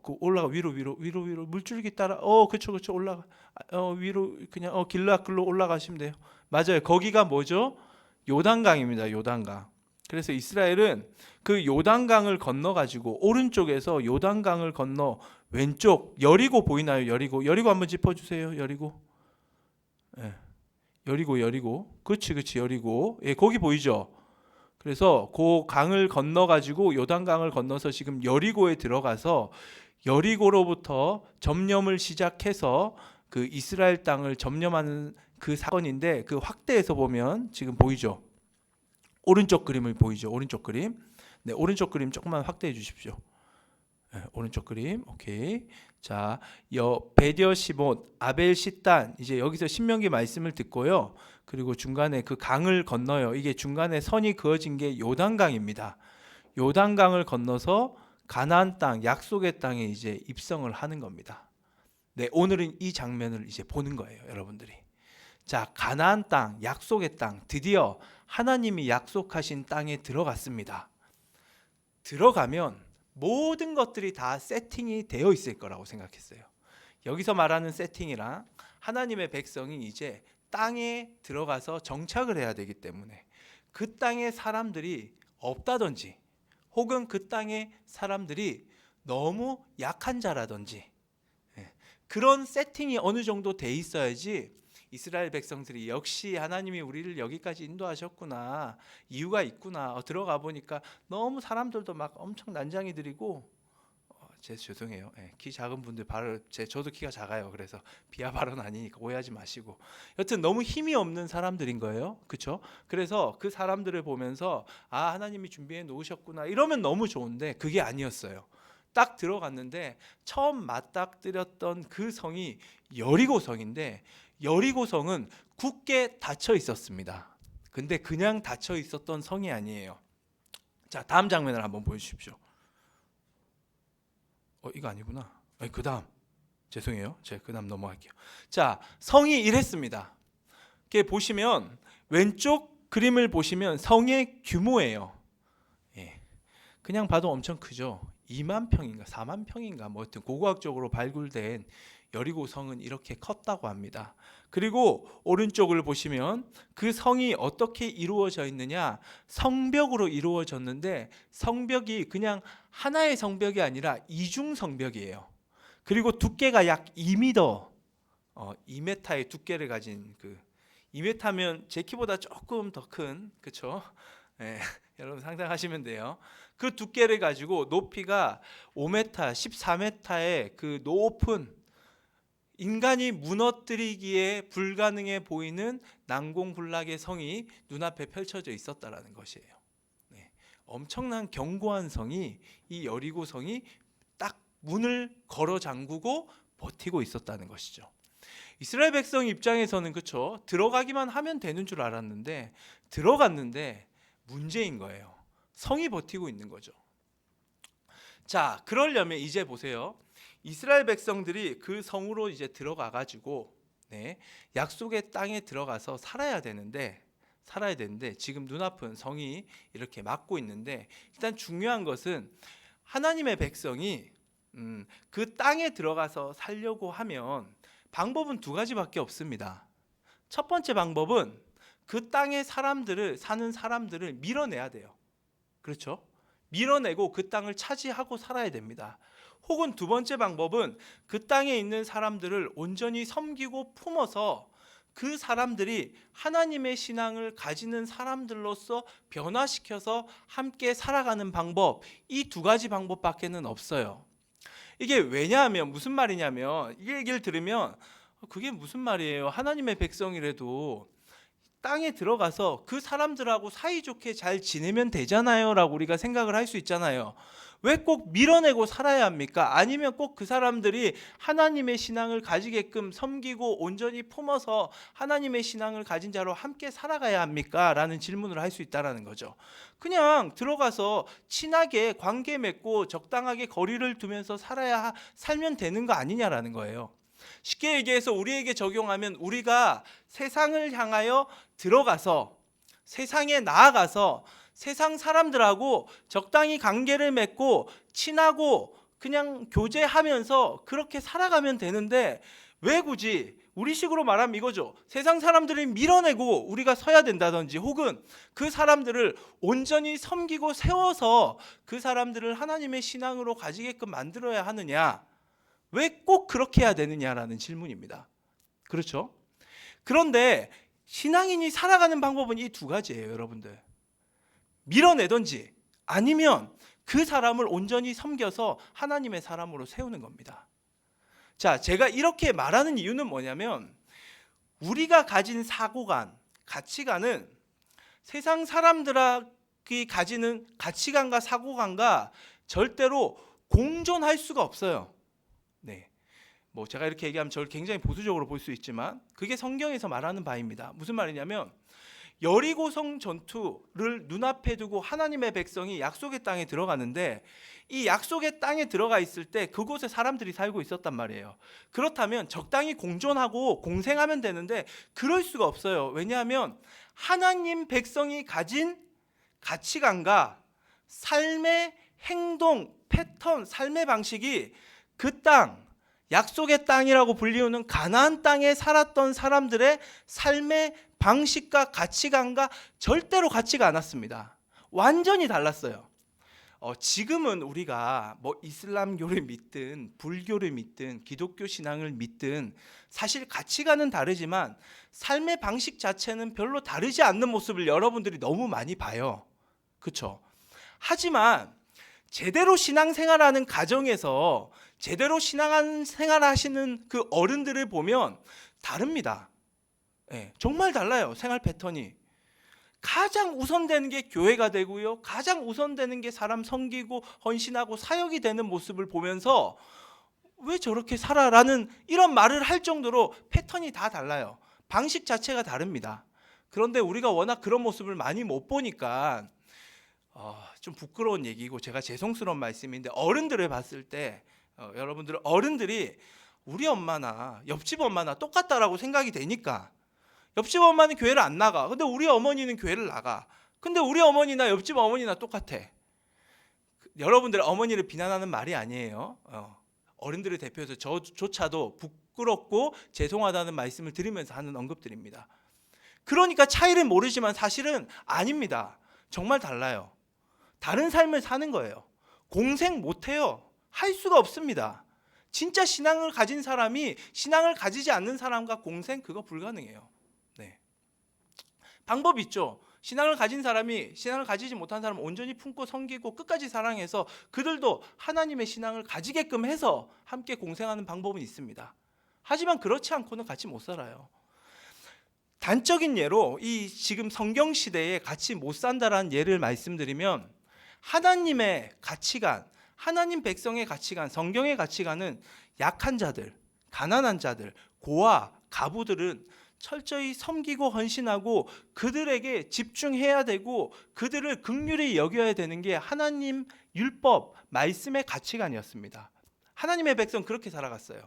그 올라가, 위로 물줄기 따라, 그쵸 올라가, 위로 그냥 길로 올라가시면 돼요. 맞아요. 거기가 뭐죠? 요단강입니다. 요단강. 그래서 이스라엘은 그 요단강을 건너 가지고 오른쪽에서 요단강을 건너 왼쪽, 여리고 보이나요? 여리고 한번 짚어주세요. 여리고. 예. 여리고. 그렇지 여리고. 예, 거기 보이죠? 그래서 그 강을 건너 가지고 요단강을 건너서 지금 여리고에 들어가서 여리고로부터 점령을 시작해서 그 이스라엘 땅을 점령하는 그 사건인데, 그 확대해서 보면 지금 보이죠? 오른쪽 그림을 보이죠? 오른쪽 그림. 네, 오른쪽 그림 조금만 확대해 주십시오. 네, 오른쪽 그림. 오케이. 자, 베디어 시못, 아벨 시단, 이제 여기서 신명기 말씀을 듣고요. 그리고 중간에 그 강을 건너요. 이게 중간에 선이 그어진 게 요단강입니다. 요단강을 건너서 가나안 땅, 약속의 땅에 이제 입성을 하는 겁니다. 네, 오늘은 이 장면을 이제 보는 거예요, 여러분들이. 자, 가나안 땅, 약속의 땅, 드디어 하나님이 약속하신 땅에 들어갔습니다. 들어가면 모든 것들이 다 세팅이 되어 있을 거라고 생각했어요. 여기서 말하는 세팅이랑 하나님의 백성이 이제 땅에 들어가서 정착을 해야 되기 때문에 그 땅에 사람들이 없다든지, 혹은 그 땅에 사람들이 너무 약한 자라든지, 그런 세팅이 어느 정도 돼 있어야지 이스라엘 백성들이 역시 하나님이 우리를 여기까지 인도하셨구나, 이유가 있구나, 들어가 보니까 너무 사람들도 막 엄청 난장이들이고, 죄송해요. 키 작은 분들 저도 키가 작아요. 그래서 비하 발언 아니니까 오해하지 마시고, 여튼 너무 힘이 없는 사람들인 거예요. 그렇죠? 그래서 그 사람들을 보면서 하나님이 준비해 놓으셨구나 이러면 너무 좋은데, 그게 아니었어요. 딱 들어갔는데 처음 맞닥뜨렸던 그 성이 여리고성인데, 여리고성은 굳게 닫혀 있었습니다. 근데 그냥 닫혀 있었던 성이 아니에요. 자, 다음 장면을 한번 보여주십시오. 이거 아니구나. 그 다음, 죄송해요. 제가 그 다음 넘어갈게요. 자, 성이 이랬습니다. 이렇게 보시면 왼쪽 그림을 보시면 성의 규모예요. 그냥 봐도 엄청 크죠. 2만 평인가 4만 평인가 뭐 하여튼 고고학적으로 발굴된 여리고 성은 이렇게 컸다고 합니다. 그리고 오른쪽을 보시면 그 성이 어떻게 이루어져 있느냐, 성벽으로 이루어졌는데, 성벽이 그냥 하나의 성벽이 아니라 이중 성벽이에요. 그리고 두께가 약 2m, 2m의 두께를 가진, 2m면 제 키보다 조금 더 큰, 그렇죠? 네, 여러분 상상하시면 돼요. 그 두께를 가지고 높이가 5m, 14m의 그 높은, 인간이 무너뜨리기에 불가능해 보이는 난공불락의 성이 눈앞에 펼쳐져 있었다라는 것이에요. 네, 엄청난 견고한 성이, 이 여리고 성이 딱 문을 걸어 잠그고 버티고 있었다는 것이죠. 이스라엘 백성 입장에서는 그쵸, 들어가기만 하면 되는 줄 알았는데 들어갔는데 문제인 거예요. 성이 버티고 있는 거죠. 자, 그러려면 이제 보세요. 이스라엘 백성들이 그 성으로 이제 들어가 가지고 약속의 땅에 들어가서 살아야 되는데 지금 눈앞은 성이 이렇게 막고 있는데, 일단 중요한 것은 하나님의 백성이 그 땅에 들어가서 살려고 하면 방법은 두 가지밖에 없습니다. 첫 번째 방법은 그 땅의 사는 사람들을 밀어내야 돼요. 그렇죠? 밀어내고 그 땅을 차지하고 살아야 됩니다. 혹은 두 번째 방법은 그 땅에 있는 사람들을 온전히 섬기고 품어서 그 사람들이 하나님의 신앙을 가지는 사람들로서 변화시켜서 함께 살아가는 방법, 이 두 가지 방법밖에는 없어요. 이게 왜냐하면 무슨 말이냐면, 이 얘기를 들으면 그게 무슨 말이에요? 하나님의 백성이라도 땅에 들어가서 그 사람들하고 사이좋게 잘 지내면 되잖아요 라고 우리가 생각을 할 수 있잖아요. 왜 꼭 밀어내고 살아야 합니까? 아니면 꼭 그 사람들이 하나님의 신앙을 가지게끔 섬기고 온전히 품어서 하나님의 신앙을 가진 자로 함께 살아가야 합니까? 라는 질문을 할 수 있다는 거죠. 그냥 들어가서 친하게 관계 맺고 적당하게 거리를 두면서 살면 되는 거 아니냐라는 거예요. 쉽게 얘기해서 우리에게 적용하면, 우리가 세상을 향하여 들어가서 세상에 나아가서 세상 사람들하고 적당히 관계를 맺고 친하고 그냥 교제하면서 그렇게 살아가면 되는데, 왜 굳이 우리식으로 말하면 이거죠. 세상 사람들을 밀어내고 우리가 서야 된다든지, 혹은 그 사람들을 온전히 섬기고 세워서 그 사람들을 하나님의 신앙으로 가지게끔 만들어야 하느냐, 왜 꼭 그렇게 해야 되느냐라는 질문입니다. 그렇죠? 그런데 신앙인이 살아가는 방법은 이 두 가지예요, 여러분들. 밀어내든지 아니면 그 사람을 온전히 섬겨서 하나님의 사람으로 세우는 겁니다. 자, 제가 이렇게 말하는 이유는 뭐냐면, 우리가 가진 사고관, 가치관은 세상 사람들이 가지는 가치관과 사고관과 절대로 공존할 수가 없어요. 뭐 제가 이렇게 얘기하면 저를 굉장히 보수적으로 볼 수 있지만 그게 성경에서 말하는 바입니다. 무슨 말이냐면, 여리고성 전투를 눈앞에 두고 하나님의 백성이 약속의 땅에 들어가는데, 이 약속의 땅에 들어가 있을 때 그곳에 사람들이 살고 있었단 말이에요. 그렇다면 적당히 공존하고 공생하면 되는데 그럴 수가 없어요. 왜냐하면 하나님 백성이 가진 가치관과 삶의 행동, 패턴, 삶의 방식이 그 땅, 약속의 땅이라고 불리우는 가나안 땅에 살았던 사람들의 삶의 방식과 가치관과 절대로 같지가 않았습니다. 완전히 달랐어요. 지금은 우리가 뭐 이슬람교를 믿든 불교를 믿든 기독교 신앙을 믿든 사실 가치관은 다르지만 삶의 방식 자체는 별로 다르지 않는 모습을 여러분들이 너무 많이 봐요. 그렇죠? 하지만 제대로 신앙생활하는 가정에서 제대로 신앙생활 하시는 그 어른들을 보면 다릅니다. 정말 달라요. 생활 패턴이. 가장 우선되는 게 교회가 되고요, 가장 우선되는 게 사람 섬기고 헌신하고 사역이 되는 모습을 보면서 왜 저렇게 살아라는 이런 말을 할 정도로 패턴이 다 달라요. 방식 자체가 다릅니다. 그런데 우리가 워낙 그런 모습을 많이 못 보니까 좀 부끄러운 얘기고 제가 죄송스러운 말씀인데, 어른들을 봤을 때 여러분들 어른들이 우리 엄마나 옆집 엄마나 똑같다라고 생각이 되니까, 옆집 엄마는 교회를 안 나가. 근데 우리 어머니는 교회를 나가. 근데 우리 어머니나 옆집 어머니나 똑같아. 여러분들 어머니를 비난하는 말이 아니에요. 어른들을 대표해서 저조차도 부끄럽고 죄송하다는 말씀을 드리면서 하는 언급들입니다. 그러니까 차이를 모르지만 사실은 아닙니다. 정말 달라요. 다른 삶을 사는 거예요. 공생 못해요. 할 수가 없습니다. 진짜 신앙을 가진 사람이 신앙을 가지지 않는 사람과 공생, 그거 불가능해요. 방법이 있죠. 신앙을 가진 사람이 신앙을 가지지 못한 사람을 온전히 품고 섬기고 끝까지 사랑해서 그들도 하나님의 신앙을 가지게끔 해서 함께 공생하는 방법은 있습니다. 하지만 그렇지 않고는 같이 못 살아요. 단적인 예로 이 지금 성경 시대에 같이 못 산다라는 예를 말씀드리면, 하나님의 가치관, 하나님 백성의 가치관, 성경의 가치관은 약한 자들, 가난한 자들, 고아, 과부들은 철저히 섬기고 헌신하고 그들에게 집중해야 되고 그들을 긍휼히 여겨야 되는 게 하나님 율법 말씀의 가치관이었습니다. 하나님의 백성 그렇게 살아갔어요.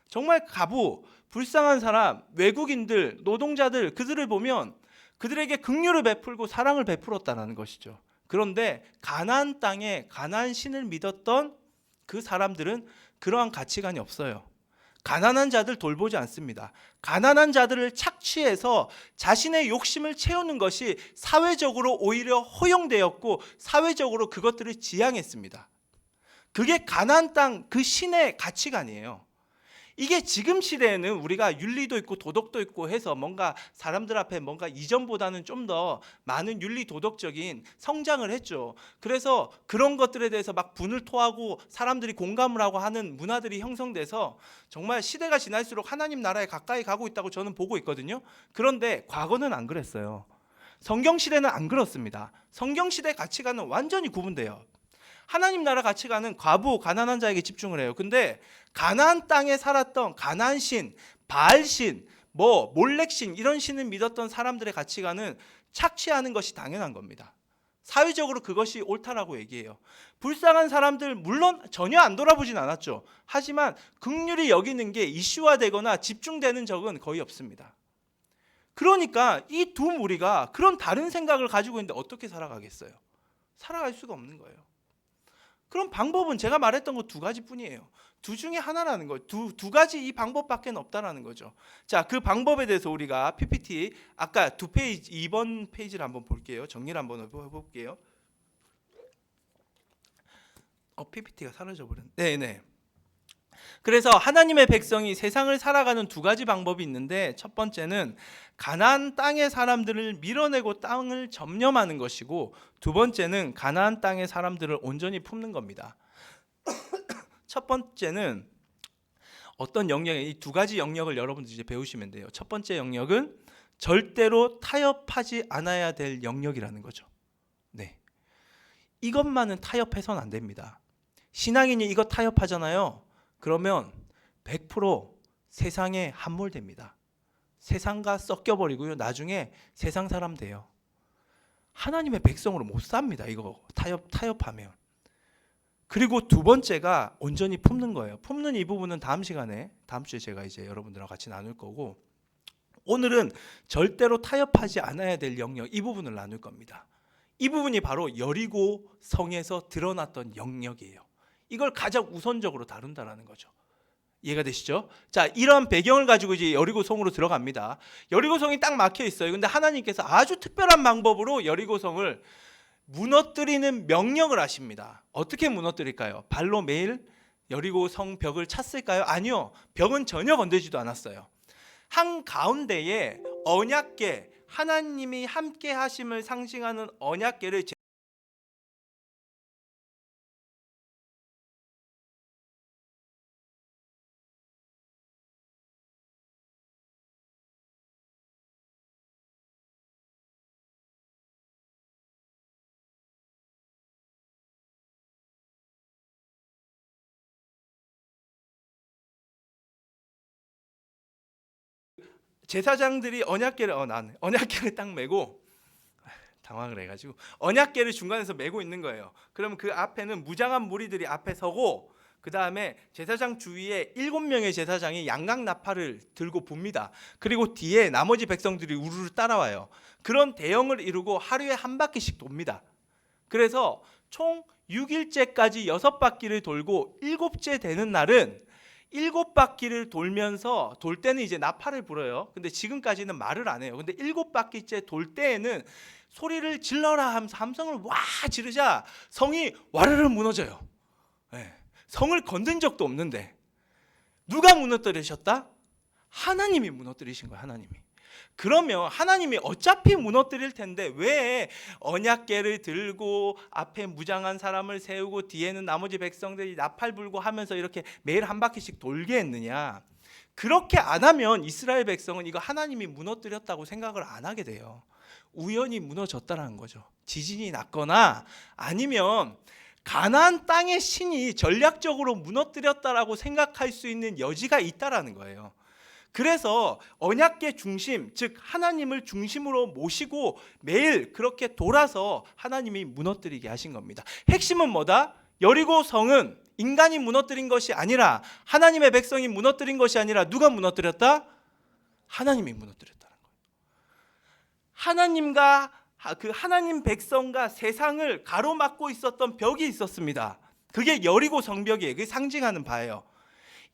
정말 과부, 불쌍한 사람, 외국인들, 노동자들 그들을 보면 그들에게 긍휼을 베풀고 사랑을 베풀었다는 것이죠. 그런데 가나안 땅에 가나안 신을 믿었던 그 사람들은 그러한 가치관이 없어요. 가난한 자들 돌보지 않습니다. 가난한 자들을 착취해서 자신의 욕심을 채우는 것이 사회적으로 오히려 허용되었고 사회적으로 그것들을 지향했습니다. 그게 가나안 땅 그 신의 가치관이에요. 이게 지금 시대에는 우리가 윤리도 있고 도덕도 있고 해서 뭔가 사람들 앞에 뭔가 이전보다는 좀 더 많은 윤리 도덕적인 성장을 했죠. 그래서 그런 것들에 대해서 막 분을 토하고 사람들이 공감을 하고 하는 문화들이 형성돼서 정말 시대가 지날수록 하나님 나라에 가까이 가고 있다고 저는 보고 있거든요. 그런데 과거는 안 그랬어요. 성경시대는 안 그렇습니다. 성경시대 가치관은 완전히 구분돼요. 하나님 나라 가치관은 과부, 가난한 자에게 집중을 해요. 근데 가나안 땅에 살았던 가나안 신, 바알 신, 몰렉 신 이런 신을 믿었던 사람들의 가치관은 착취하는 것이 당연한 겁니다. 사회적으로 그것이 옳다라고 얘기해요. 불쌍한 사람들 물론 전혀 안 돌아보진 않았죠. 하지만 긍휼히 여기는 게 이슈화되거나 집중되는 적은 거의 없습니다. 그러니까 이 두 무리가 그런 다른 생각을 가지고 있는데 어떻게 살아가겠어요? 살아갈 수가 없는 거예요. 그럼 방법은 제가 말했던 거 두 가지뿐이에요. 두 중에 하나라는 거예요. 두 가지 이 방법밖에 없다라는 거죠. 자, 그 방법에 대해서 우리가 PPT 아까 2번 페이지를 한번 볼게요. 정리를 한번 해볼게요. PPT가 사라져 버렸네. 네네. 그래서 하나님의 백성이 세상을 살아가는 두 가지 방법이 있는데 첫 번째는 가나안 땅의 사람들을 밀어내고 땅을 점령하는 것이고 두 번째는 가나안 땅의 사람들을 온전히 품는 겁니다. 첫 번째는 어떤 영역에 이 두 가지 영역을 여러분들 이제 배우시면 돼요. 첫 번째 영역은 절대로 타협하지 않아야 될 영역이라는 거죠. 네, 이것만은 타협해서는 안 됩니다. 신앙인이 이거 타협하잖아요. 그러면 100% 세상에 함몰됩니다. 세상과 섞여버리고요. 나중에 세상 사람 돼요. 하나님의 백성으로 못 삽니다. 이거 타협하면. 그리고 두 번째가 온전히 품는 거예요. 품는 이 부분은 다음 시간에 다음 주에 제가 이제 여러분들하고 같이 나눌 거고 오늘은 절대로 타협하지 않아야 될 영역 이 부분을 나눌 겁니다. 이 부분이 바로 여리고 성에서 드러났던 영역이에요. 이걸 가장 우선적으로 다룬다라는 거죠. 이해가 되시죠? 자, 이런 배경을 가지고 이제 여리고성으로 들어갑니다. 여리고성이 딱 막혀 있어요. 근데 하나님께서 아주 특별한 방법으로 여리고성을 무너뜨리는 명령을 하십니다. 어떻게 무너뜨릴까요? 발로 매일 여리고성 벽을 찼을까요? 아니요. 벽은 전혀 건드리지도 않았어요. 한 가운데에 언약궤, 하나님이 함께 하심을 상징하는 언약궤를 제사장들이 언약궤를 딱 메고 당황을 해가지고 언약궤를 중간에서 메고 있는 거예요. 그러면 그 앞에는 무장한 무리들이 앞에 서고 그 다음에 제사장 주위에 7명의 제사장이 양각 나팔을 들고 붑니다. 그리고 뒤에 나머지 백성들이 우르르 따라와요. 그런 대형을 이루고 하루에 한 바퀴씩 돕니다. 그래서 총 6일째까지 6바퀴를 돌고 7째 되는 날은 7바퀴를 돌면서 돌 때는 이제 나팔을 불어요. 근데 지금까지는 말을 안 해요. 근데 7바퀴째 돌 때에는 소리를 질러라 하면서 함성을 와 지르자 성이 와르르 무너져요. 네. 성을 건든 적도 없는데 누가 무너뜨리셨다? 하나님이 무너뜨리신 거예요. 하나님이. 그러면 하나님이 어차피 무너뜨릴 텐데 왜 언약궤를 들고 앞에 무장한 사람을 세우고 뒤에는 나머지 백성들이 나팔 불고 하면서 이렇게 매일 한 바퀴씩 돌게 했느냐? 그렇게 안 하면 이스라엘 백성은 이거 하나님이 무너뜨렸다고 생각을 안 하게 돼요. 우연히 무너졌다는 거죠. 지진이 났거나 아니면 가나안 땅의 신이 전략적으로 무너뜨렸다라고 생각할 수 있는 여지가 있다라는 거예요. 그래서 언약궤 중심, 즉 하나님을 중심으로 모시고 매일 그렇게 돌아서 하나님이 무너뜨리게 하신 겁니다. 핵심은 뭐다? 여리고 성은 인간이 무너뜨린 것이 아니라 하나님의 백성이 무너뜨린 것이 아니라 누가 무너뜨렸다? 하나님이 무너뜨렸다는 거예요. 하나님과 그 하나님 백성과 세상을 가로막고 있었던 벽이 있었습니다. 그게 여리고 성벽이에요. 그게 상징하는 바예요.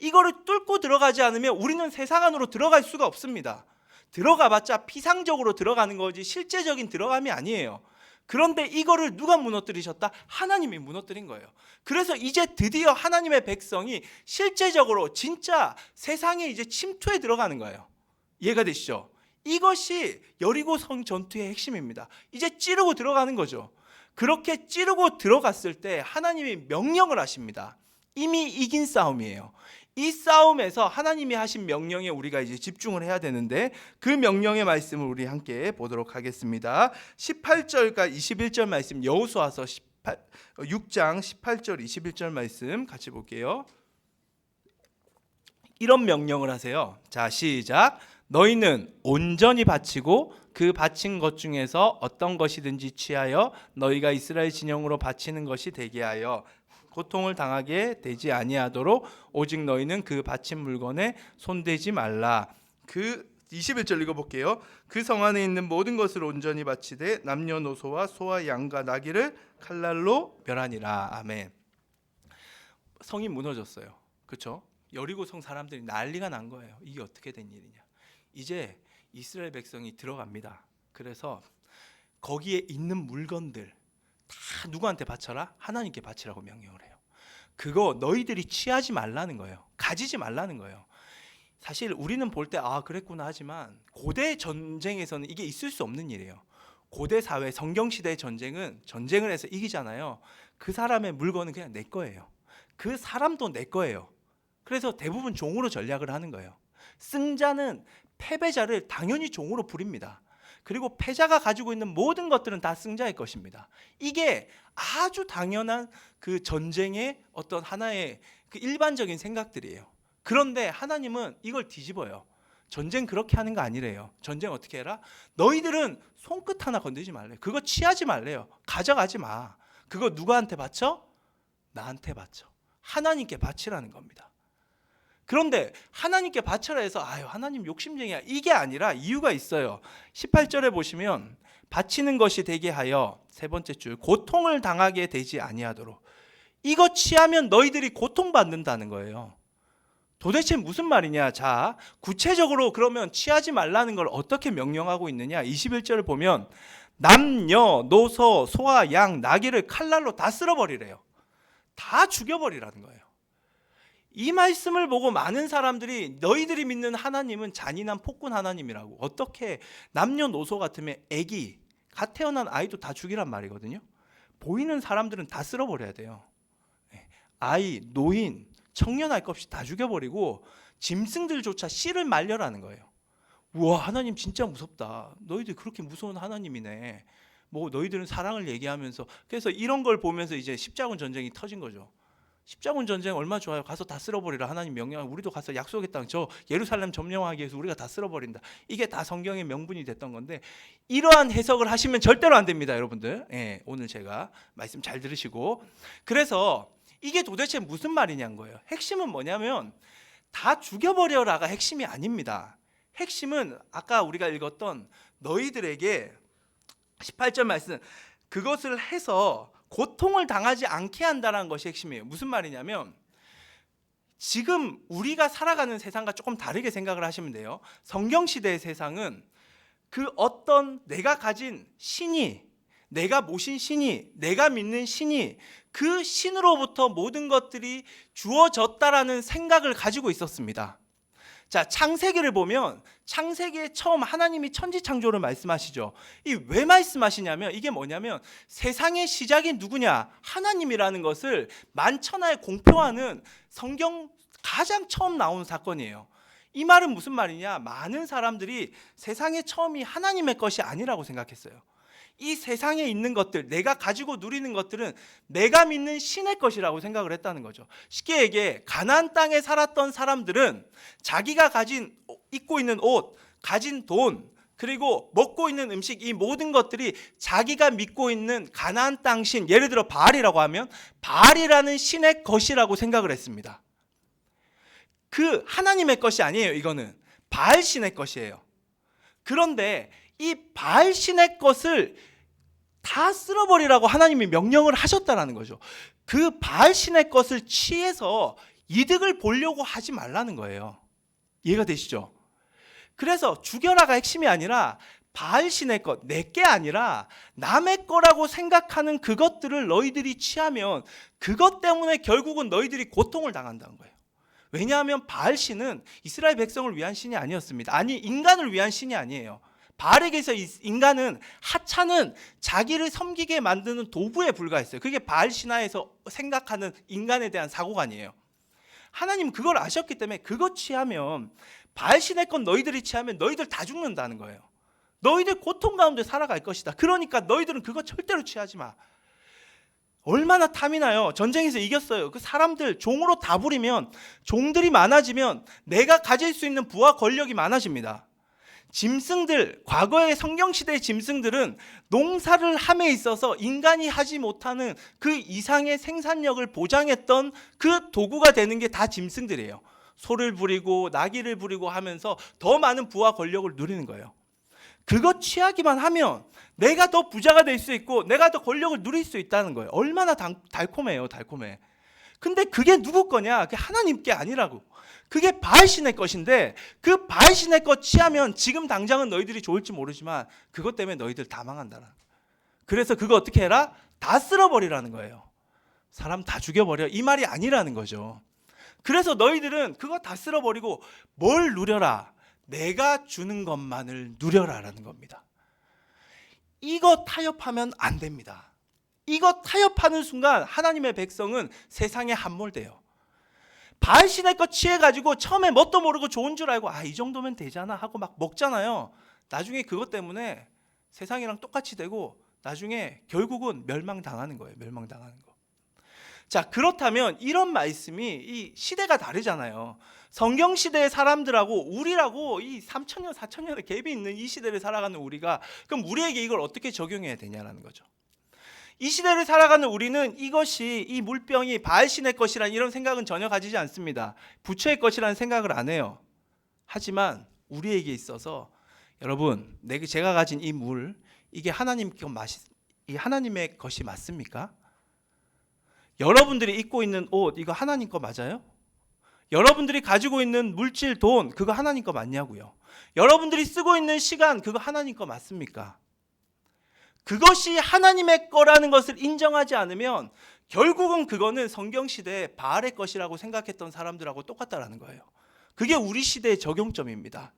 이거를 뚫고 들어가지 않으면 우리는 세상 안으로 들어갈 수가 없습니다. 들어가봤자 피상적으로 들어가는 거지 실제적인 들어감이 아니에요. 그런데 이거를 누가 무너뜨리셨다? 하나님이 무너뜨린 거예요. 그래서 이제 드디어 하나님의 백성이 실제적으로 진짜 세상에 이제 침투해 들어가는 거예요. 이해가 되시죠? 이것이 여리고 성 전투의 핵심입니다. 이제 찌르고 들어가는 거죠. 그렇게 찌르고 들어갔을 때 하나님이 명령을 하십니다. 이미 이긴 싸움이에요. 이 싸움에서 하나님이 하신 명령에 우리가 이제 집중을 해야 되는데 그 명령의 말씀을 우리 함께 보도록 하겠습니다. 18절과 21절 말씀, 여호수아서 6장 18절 21절 말씀 같이 볼게요. 이런 명령을 하세요. 자, 시작. 너희는 온전히 바치고 그 바친 것 중에서 어떤 것이든지 취하여 너희가 이스라엘 진영으로 바치는 것이 되게 하여 고통을 당하게 되지 아니하도록 오직 너희는 그 바친 물건에 손대지 말라. 그 21절 읽어볼게요. 그 성 안에 있는 모든 것을 온전히 바치되 남녀노소와 소와 양과 나귀를 칼날로 멸하니라. 아멘. 성이 무너졌어요. 그렇죠? 여리고 성 사람들이 난리가 난 거예요. 이게 어떻게 된 일이냐. 이제 이스라엘 백성이 들어갑니다. 그래서 거기에 있는 물건들 다 누구한테 바쳐라? 하나님께 바치라고 명령을 해요. 그거 너희들이 취하지 말라는 거예요. 가지지 말라는 거예요. 사실 우리는 볼 때 아 그랬구나 하지만 고대 전쟁에서는 이게 있을 수 없는 일이에요. 고대 사회 성경시대의 전쟁은 전쟁을 해서 이기잖아요. 그 사람의 물건은 그냥 내 거예요. 그 사람도 내 거예요. 그래서 대부분 종으로 전략을 하는 거예요. 승자는 패배자를 당연히 종으로 부립니다. 그리고 패자가 가지고 있는 모든 것들은 다 승자의 것입니다. 이게 아주 당연한 그 전쟁의 어떤 하나의 그 일반적인 생각들이에요. 그런데 하나님은 이걸 뒤집어요. 전쟁 그렇게 하는 거 아니래요. 전쟁 어떻게 해라? 너희들은 손끝 하나 건드리지 말래요. 그거 취하지 말래요. 가져가지 마. 그거 누구한테 바쳐? 나한테 바쳐. 하나님께 바치라는 겁니다. 그런데 하나님께 바쳐라 해서 아유 하나님 욕심쟁이야 이게 아니라 이유가 있어요. 18절에 보시면 바치는 것이 되게 하여 세 번째 줄 고통을 당하게 되지 아니하도록. 이거 취하면 너희들이 고통받는다는 거예요. 도대체 무슨 말이냐. 자, 구체적으로 그러면 취하지 말라는 걸 어떻게 명령하고 있느냐. 21절을 보면 남녀 노소 소와 양 나귀를 칼날로 다 쓸어버리래요. 다 죽여버리라는 거예요. 이 말씀을 보고 많은 사람들이 너희들이 믿는 하나님은 잔인한 폭군 하나님이라고. 어떻게 남녀노소 같으면 애기 갓 태어난 아이도 다 죽이란 말이거든요. 보이는 사람들은 다 쓸어버려야 돼요. 아이, 노인, 청년 할 것 없이 다 죽여버리고 짐승들조차 씨를 말려라는 거예요. 우와 하나님 진짜 무섭다. 너희들 그렇게 무서운 하나님이네. 뭐 너희들은 사랑을 얘기하면서. 그래서 이런 걸 보면서 이제 십자군 전쟁이 터진 거죠. 십자군 전쟁 얼마 좋아요. 가서 다 쓸어버리라. 하나님 명령. 우리도 가서 약속의 땅 저 예루살렘 점령하기 위해서 우리가 다 쓸어버린다. 이게 다 성경의 명분이 됐던 건데 이러한 해석을 하시면 절대로 안 됩니다, 여러분들. 예, 오늘 제가 말씀 잘 들으시고. 그래서 이게 도대체 무슨 말이냐는 거예요. 핵심은 뭐냐면 다 죽여버려라가 핵심이 아닙니다. 핵심은 아까 우리가 읽었던 너희들에게 18절 말씀 그것을 해서 고통을 당하지 않게 한다는 것이 핵심이에요. 무슨 말이냐면 지금 우리가 살아가는 세상과 조금 다르게 생각을 하시면 돼요. 성경시대의 세상은 그 어떤 내가 가진 신이, 내가 모신 신이, 내가 믿는 신이 그 신으로부터 모든 것들이 주어졌다라는 생각을 가지고 있었습니다. 자, 창세기를 보면 창세기에 처음 하나님이 천지창조를 말씀하시죠. 이 왜 말씀하시냐면 이게 뭐냐면 세상의 시작이 누구냐? 하나님이라는 것을 만천하에 공표하는 성경 가장 처음 나온 사건이에요. 이 말은 무슨 말이냐? 많은 사람들이 세상의 처음이 하나님의 것이 아니라고 생각했어요. 이 세상에 있는 것들, 내가 가지고 누리는 것들은 내가 믿는 신의 것이라고 생각을 했다는 거죠. 쉽게 얘기해 가나안 땅에 살았던 사람들은 자기가 가진 입고 있는 옷, 가진 돈, 그리고 먹고 있는 음식, 이 모든 것들이 자기가 믿고 있는 가나안 땅 신, 예를 들어 바알이라고 하면 바알이라는 신의 것이라고 생각을 했습니다. 그 하나님의 것이 아니에요. 이거는 바알 신의 것이에요. 그런데 이 바알 신의 것을 다 쓸어버리라고 하나님이 명령을 하셨다라는 거죠. 그 바알 신의 것을 취해서 이득을 보려고 하지 말라는 거예요. 이해가 되시죠? 그래서 죽여라가 핵심이 아니라 바알 신의 것, 내게 아니라 남의 거라고 생각하는 그것들을 너희들이 취하면 그것 때문에 결국은 너희들이 고통을 당한다는 거예요. 왜냐하면 바알 신은 이스라엘 백성을 위한 신이 아니었습니다. 아니, 인간을 위한 신이 아니에요. 바알에게서 인간은, 하찮은 자기를 섬기게 만드는 도구에 불과했어요. 그게 바알 신화에서 생각하는 인간에 대한 사고관이에요. 하나님은 그걸 아셨기 때문에 그거 취하면, 바알 신의 건 너희들이 취하면 너희들 다 죽는다는 거예요. 너희들 고통 가운데 살아갈 것이다. 그러니까 너희들은 그거 절대로 취하지 마. 얼마나 탐이 나요. 전쟁에서 이겼어요. 그 사람들 종으로 다 부리면, 종들이 많아지면 내가 가질 수 있는 부와 권력이 많아집니다. 짐승들, 과거의 성경시대의 짐승들은 농사를 함에 있어서 인간이 하지 못하는 그 이상의 생산력을 보장했던 그 도구가 되는 게 다 짐승들이에요. 소를 부리고 나귀를 부리고 하면서 더 많은 부와 권력을 누리는 거예요. 그거 취하기만 하면 내가 더 부자가 될 수 있고 내가 더 권력을 누릴 수 있다는 거예요. 얼마나 달콤해요, 달콤해. 근데 그게 누구 거냐? 그게 하나님 게 아니라고. 그게 바알 신의 것인데, 그 바알 신의 것 취하면 지금 당장은 너희들이 좋을지 모르지만 그것 때문에 너희들 다 망한다는. 그래서 그거 어떻게 해라? 다 쓸어버리라는 거예요. 사람 다 죽여버려, 이 말이 아니라는 거죠. 그래서 너희들은 그거 다 쓸어버리고 뭘 누려라? 내가 주는 것만을 누려라라는 겁니다. 이거 타협하면 안 됩니다. 이거 타협하는 순간 하나님의 백성은 세상에 함몰돼요. 바알 신의 것 취해가지고 처음에 뭣도 모르고 좋은 줄 알고 이 정도면 되잖아 하고 막 먹잖아요. 나중에 그것 때문에 세상이랑 똑같이 되고 나중에 결국은 멸망당하는 거예요. 멸망당하는 거. 자, 그렇다면 이런 말씀이, 이 시대가 다르잖아요. 성경 시대의 사람들하고 우리라고 이 3,000년, 4,000년의 갭이 있는 이 시대를 살아가는 우리가, 그럼 우리에게 이걸 어떻게 적용해야 되냐라는 거죠. 이 시대를 살아가는 우리는 이것이, 이 물병이 바알 신의 것이라는 이런 생각은 전혀 가지지 않습니다. 부처의 것이라는 생각을 안 해요. 하지만 우리에게 있어서, 여러분, 제가 가진 이 물, 이게 하나님의 것이 맞습니까? 여러분들이 입고 있는 옷, 이거 하나님 거 맞아요? 여러분들이 가지고 있는 물질, 돈, 그거 하나님 거 맞냐고요? 여러분들이 쓰고 있는 시간, 그거 하나님 거 맞습니까? 그것이 하나님의 거라는 것을 인정하지 않으면 결국은 그거는 성경시대에 바알의 것이라고 생각했던 사람들하고 똑같다라는 거예요. 그게 우리 시대의 적용점입니다.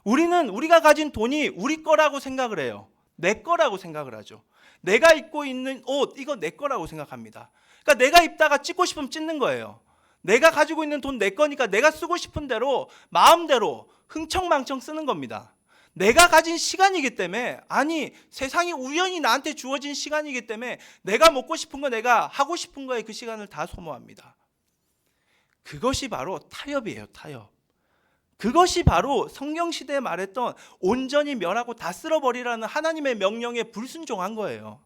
우리가 가진 돈이 우리 거라고 생각을 해요. 내 거라고 생각을 하죠. 내가 입고 있는 옷, 이거 내 거라고 생각합니다. 그러니까 내가 입다가 찢고 싶으면 찢는 거예요. 내가 가지고 있는 돈 내 거니까 내가 쓰고 싶은 대로, 마음대로 흥청망청 쓰는 겁니다. 내가 가진 시간이기 때문에, 아니, 세상이 우연히 나한테 주어진 시간이기 때문에 내가 먹고 싶은 거, 내가 하고 싶은 거에 그 시간을 다 소모합니다. 그것이 바로 타협이에요, 타협. 그것이 바로 성경시대에 말했던 온전히 멸하고 다 쓸어버리라는 하나님의 명령에 불순종한 거예요.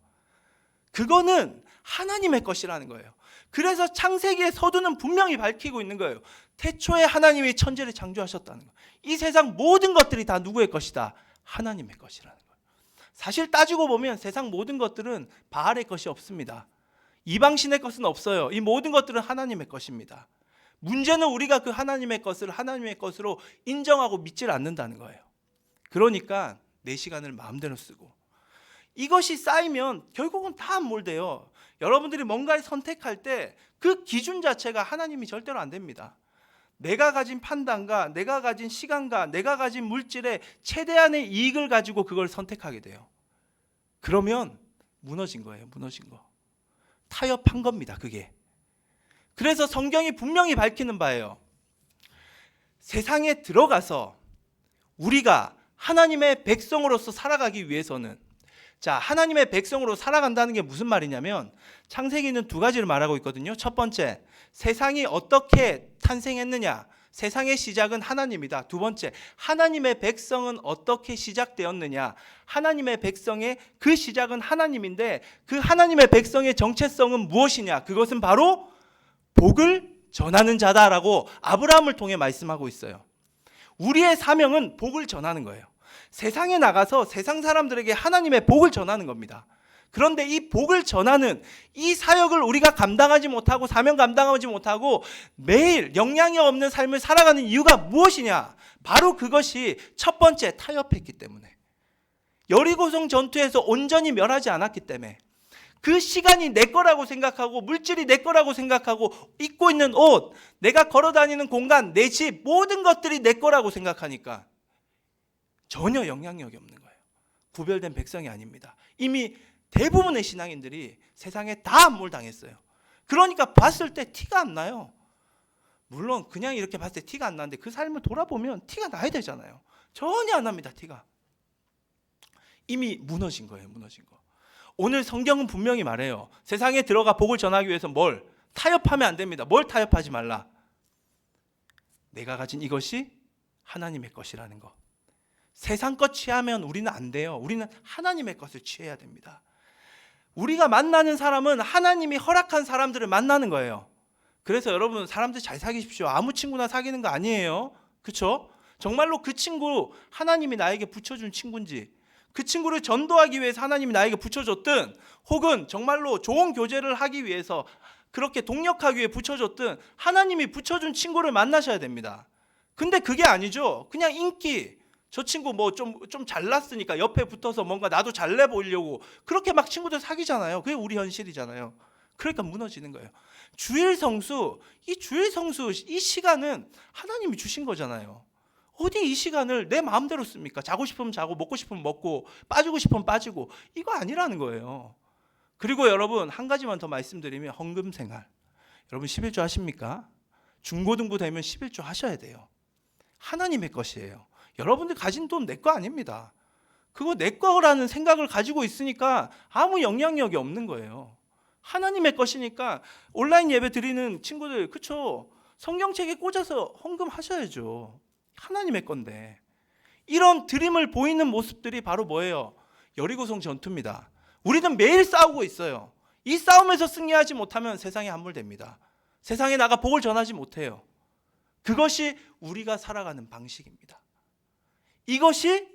그거는 하나님의 것이라는 거예요. 그래서 창세기의 서두는 분명히 밝히고 있는 거예요. 태초에 하나님이 천지를 창조하셨다는 거예요. 이 세상 모든 것들이 다 누구의 것이다? 하나님의 것이라는 거예요. 사실 따지고 보면 세상 모든 것들은 바알의 것이 없습니다. 이방신의 것은 없어요. 이 모든 것들은 하나님의 것입니다. 문제는 우리가 그 하나님의 것을 하나님의 것으로 인정하고 믿질 않는다는 거예요. 그러니까 내 시간을 마음대로 쓰고, 이것이 쌓이면 결국은 다 함몰돼요. 여러분들이 뭔가를 선택할 때 그 기준 자체가 하나님이 절대로 안 됩니다. 내가 가진 판단과 내가 가진 시간과 내가 가진 물질의 최대한의 이익을 가지고 그걸 선택하게 돼요. 그러면 무너진 거예요. 무너진 거. 타협한 겁니다. 그게. 그래서 성경이 분명히 밝히는 바예요. 세상에 들어가서 우리가 하나님의 백성으로서 살아가기 위해서는, 자, 하나님의 백성으로 살아간다는 게 무슨 말이냐면, 창세기는 두 가지를 말하고 있거든요. 첫 번째, 세상이 어떻게 탄생했느냐, 세상의 시작은 하나님이다. 두 번째, 하나님의 백성은 어떻게 시작되었느냐? 하나님의 백성의 그 시작은 하나님인데 그 하나님의 백성의 정체성은 무엇이냐? 그것은 바로 복을 전하는 자다라고 아브라함을 통해 말씀하고 있어요. 우리의 사명은 복을 전하는 거예요. 세상에 나가서 세상 사람들에게 하나님의 복을 전하는 겁니다. 그런데 이 복을 전하는 이 사역을 우리가 감당하지 못하고 사명 감당하지 못하고 매일 영향이 없는 삶을 살아가는 이유가 무엇이냐? 바로 그것이 첫 번째, 타협했기 때문에. 여리고성 전투에서 온전히 멸하지 않았기 때문에. 그 시간이 내 거라고 생각하고 물질이 내 거라고 생각하고 입고 있는 옷, 내가 걸어다니는 공간, 내 집, 모든 것들이 내 거라고 생각하니까 전혀 영향력이 없는 거예요. 구별된 백성이 아닙니다. 이미 대부분의 신앙인들이 세상에 다 함몰당했어요. 그러니까 봤을 때 티가 안 나요. 물론 그냥 이렇게 봤을 때 티가 안 나는데 그 삶을 돌아보면 티가 나야 되잖아요. 전혀 안 납니다. 티가. 이미 무너진 거예요. 무너진 거. 오늘 성경은 분명히 말해요. 세상에 들어가 복을 전하기 위해서 뭘? 타협하면 안 됩니다. 뭘 타협하지 말라? 내가 가진 이것이 하나님의 것이라는 거. 세상 것 취하면 우리는 안 돼요. 우리는 하나님의 것을 취해야 됩니다. 우리가 만나는 사람은 하나님이 허락한 사람들을 만나는 거예요. 그래서 여러분 사람들 잘 사귀십시오. 아무 친구나 사귀는 거 아니에요. 그렇죠? 정말로 그 친구 하나님이 나에게 붙여준 친구인지 그 친구를 전도하기 위해서 하나님이 나에게 붙여줬든 혹은 정말로 좋은 교제를 하기 위해서 그렇게 동력하기 위해 붙여줬든 하나님이 붙여준 친구를 만나셔야 됩니다. 근데 그게 아니죠. 그냥 인기, 저 친구 뭐 좀 잘났으니까 옆에 붙어서 뭔가 나도 잘내 보이려고 그렇게 막 친구들 사귀잖아요. 그게 우리 현실이잖아요. 그러니까 무너지는 거예요. 주일 성수, 이 시간은 하나님이 주신 거잖아요. 어디 이 시간을 내 마음대로 씁니까? 자고 싶으면 자고, 먹고 싶으면 먹고, 빠지고 싶으면 빠지고, 이거 아니라는 거예요. 그리고 여러분 한 가지만 더 말씀드리면 헌금 생활. 여러분 11조 하십니까? 중고등부 되면 11조 하셔야 돼요. 하나님의 것이에요. 여러분들 가진 돈 내 거 아닙니다. 그거 내 거라는 생각을 가지고 있으니까 아무 영향력이 없는 거예요. 하나님의 것이니까 온라인 예배 드리는 친구들, 그쵸? 성경책에 꽂아서 헌금하셔야죠. 하나님의 건데. 이런 드림을 보이는 모습들이 바로 뭐예요? 여리고성 전투입니다. 우리는 매일 싸우고 있어요. 이 싸움에서 승리하지 못하면 세상에 함몰됩니다. 세상에 나가 복을 전하지 못해요. 그것이 우리가 살아가는 방식입니다. 이것이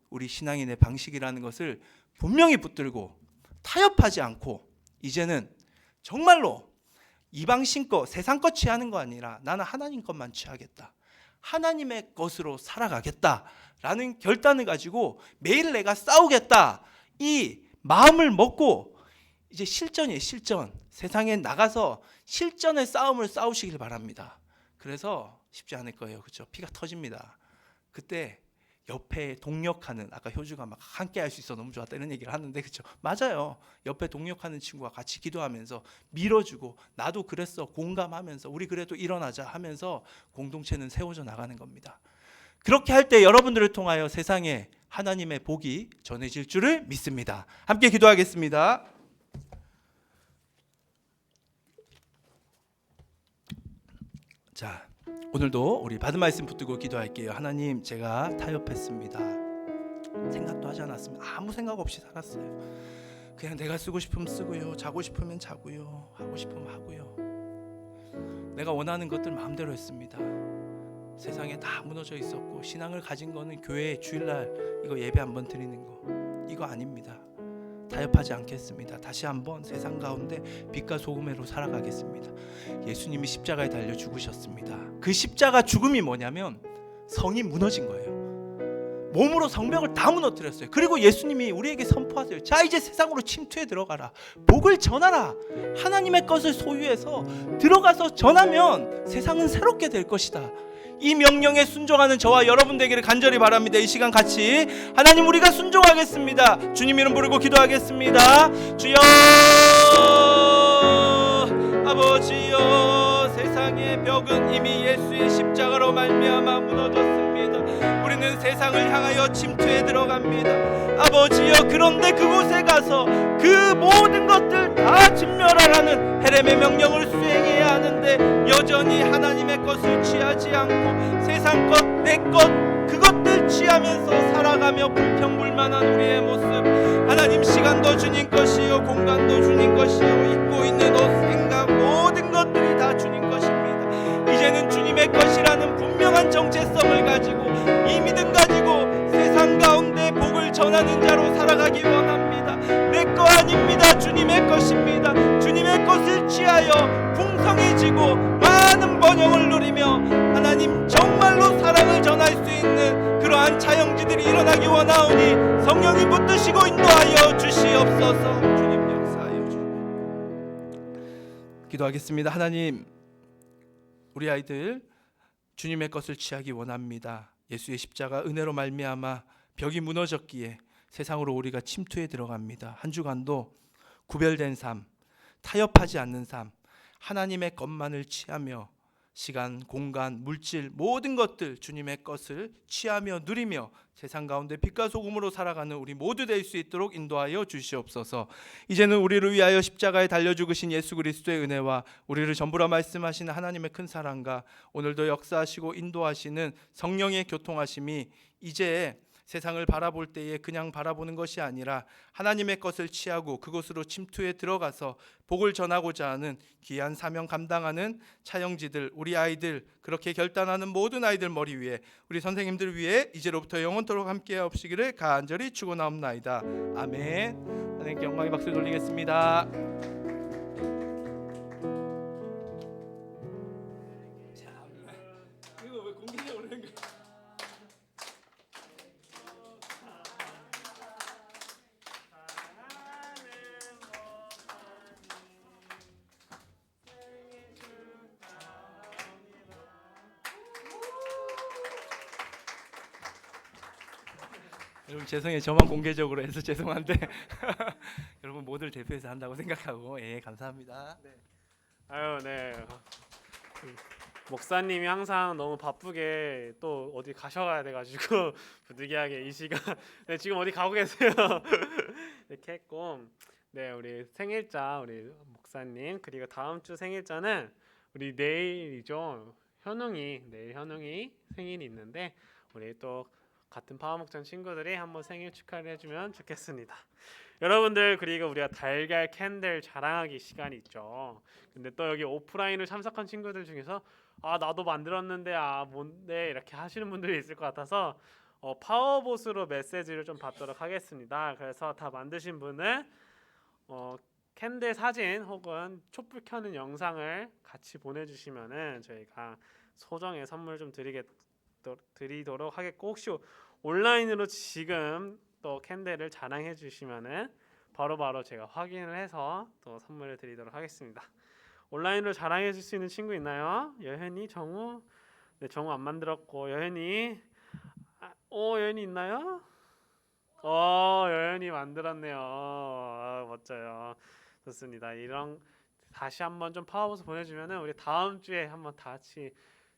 우리 신앙인의 방식이라는 것을 분명히 붙들고 타협하지 않고 이제는 정말로 이방신 것, 세상 것 취하는 거 아니라 나는 하나님 것만 취하겠다. 하나님의 것으로 살아가겠다라는 결단을 가지고 매일 내가 싸우겠다. 이 마음을 먹고 이제 실전이에요. 실전. 세상에 나가서 실전의 싸움을 싸우시길 바랍니다. 그래서 쉽지 않을 거예요. 그렇죠? 피가 터집니다. 그때 옆에 동력하는, 아까 효주가 막 함께 할 수 있어 너무 좋았다 이런 얘기를 하는데 그렇죠? 맞아요. 옆에 동력하는 친구와 같이 기도하면서 밀어주고 나도 그랬어 공감하면서 우리 그래도 일어나자 하면서 공동체는 세워져 나가는 겁니다. 그렇게 할 때 여러분들을 통하여 세상에 하나님의 복이 전해질 줄을 믿습니다. 함께 기도하겠습니다. 자, 오늘도 우리 받은 말씀 붙들고 기도할게요. 하나님, 제가 타협했습니다. 생각도 하지 않았습니다. 아무 생각 없이 살았어요. 그냥 내가 쓰고 싶으면 쓰고요, 자고 싶으면 자고요, 하고 싶으면 하고요. 내가 원하는 것들 마음대로 했습니다. 세상에 다 무너져 있었고 신앙을 가진 거는 교회 주일날 이거 예배 한번 드리는 거 이거 아닙니다. 타협하지 않겠습니다. 다시 한번 세상 가운데 빛과 소금으로 살아가겠습니다. 예수님이 십자가에 달려 죽으셨습니다. 그 십자가 죽음이 뭐냐면 성이 무너진 거예요. 몸으로 성벽을 다 무너뜨렸어요. 그리고 예수님이 우리에게 선포하세요. 자, 이제 세상으로 침투해 들어가라. 복을 전하라. 하나님의 것을 소유해서 들어가서 전하면 세상은 새롭게 될 것이다. 이 명령에 순종하는 저와 여러분 되기를 간절히 바랍니다. 이 시간 같이 하나님 우리가 순종하겠습니다. 주님 이름 부르고 기도하겠습니다. 주여, 아버지여, 세상의 벽은 이미 예수의 십자가로 말미암아 무너졌습니다. 우리는 이제는 세상을 향하여 침투에 들어갑니다. 아버지여, 그런데 그곳에 가서 그 모든 것들 다 진멸하라는 헤렘의 명령을 수행해야 하는데 여전히 하나님의 것을 취하지 않고 세상 것, 내 것, 그것들 취하면서 살아가며 불평불만한 우리의 모습, 하나님, 시간도 주님 것이요 공간도 주님 것이요 입고 있는 옷, 생각, 모든 것들이 다 주님 것입니다. 이제는 주님의 것이라는 분명한 정체성을 가지고 이 믿음 가지고 세상 가운데 복을 전하는 자로 살아가기 원합니다. 내 거 아닙니다. 주님의 것입니다. 주님의 것을 취하여 풍성해지고 많은 번영을 누리며 하나님 정말로 사랑을 전할 수 있는 그러한 차영지들이 일어나기 원하오니 성령이 붙드시고 인도하여 주시옵소서. 주님 역사하여 주시옵소서. 기도하겠습니다. 하나님, 우리 아이들 주님의 것을 취하기 원합니다. 예수의 십자가 은혜로 말미암아 벽이 무너졌기에 세상으로 우리가 침투에 들어갑니다. 한 주간도 구별된 삶, 타협하지 않는 삶, 하나님의 것만을 취하며 시간, 공간, 물질 모든 것들 주님의 것을 취하며 누리며 세상 가운데 빛과 소금으로 살아가는 우리 모두 될 수 있도록 인도하여 주시옵소서. 이제는 우리를 위하여 십자가에 달려 죽으신 예수 그리스도의 은혜와 우리를 전부라 말씀하시는 하나님의 큰 사랑과 오늘도 역사하시고 인도하시는 성령의 교통하심이 이제 세상을 바라볼 때에 그냥 바라보는 것이 아니라 하나님의 것을 취하고 그곳으로 침투에 들어가서 복을 전하고자 하는 귀한 사명 감당하는 차영지들, 우리 아이들, 그렇게 결단하는 모든 아이들 머리 위에 우리 선생님들 위해 이제로부터 영원토록 함께 하옵시기를 간절히 축원하옵나이다. 아멘. 하나님께 영광의 박수 돌리겠습니다. 이거 왜 공개적으로 그런 거야? 여러분 죄송해요. 저만 공개적으로 해서 죄송한데 여러분 모두를 대표해서 한다고 생각하고 감사합니다. 아유, 네. 목사님이 항상 너무 바쁘게 또 어디 가셔가야 돼가지고 부득이하게 이 시간 네, 지금 어디 가고 계세요? 이렇게 했고, 네, 우리 생일자 우리 목사님 그리고 다음 주 생일자는 우리 내일이죠. 내일 현웅이 생일이 있는데 우리 또 같은 파워목장 친구들이 한번 생일 축하를 해주면 좋겠습니다. 여러분들, 그리고 우리가 달걀 캔들 자랑하기 시간이 있죠. 근데 또 여기 오프라인을 참석한 친구들 중에서 나도 만들었는데 뭔데 이렇게 하시는 분들이 있을 것 같아서 파워봇으로 메시지를 좀 받도록 하겠습니다. 그래서 다 만드신 분은 캔들 사진 혹은 촛불 켜는 영상을 같이 보내주시면은 저희가 소정의 선물 좀 드리도록 하겠고, 혹시 온라인으로 지금 또 캔들을 자랑해 주시면은 바로바로 제가 확인을 해서 또 선물을 드리도록 하겠습니다. 온라인으로 자랑해 줄 수 있는 친구 있나요? 여현이, 정우? 네, 정우 안 만들었고 여현이. 여현이 있나요? 여현이 만들었네요. 멋져요. 좋습니다. 이런 다시 한번 좀 파워보스 보내주면은 우리 다음 주에 한번 다 같이,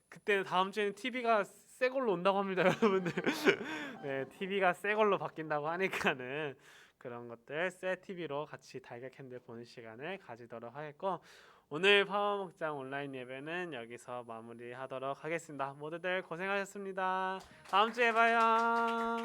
그때는 다음 주에는 TV가 새 걸로 온다고 합니다, 여러분들. 네, TV가 새 걸로 바뀐다고 하니까는 그런 것들 새 TV로 같이 달걀 캔들 보는 시간을 가지도록 하겠고, 오늘 파워목장 온라인 예배는 여기서 마무리하도록 하겠습니다. 모두들 고생하셨습니다. 다음 주에 봐요.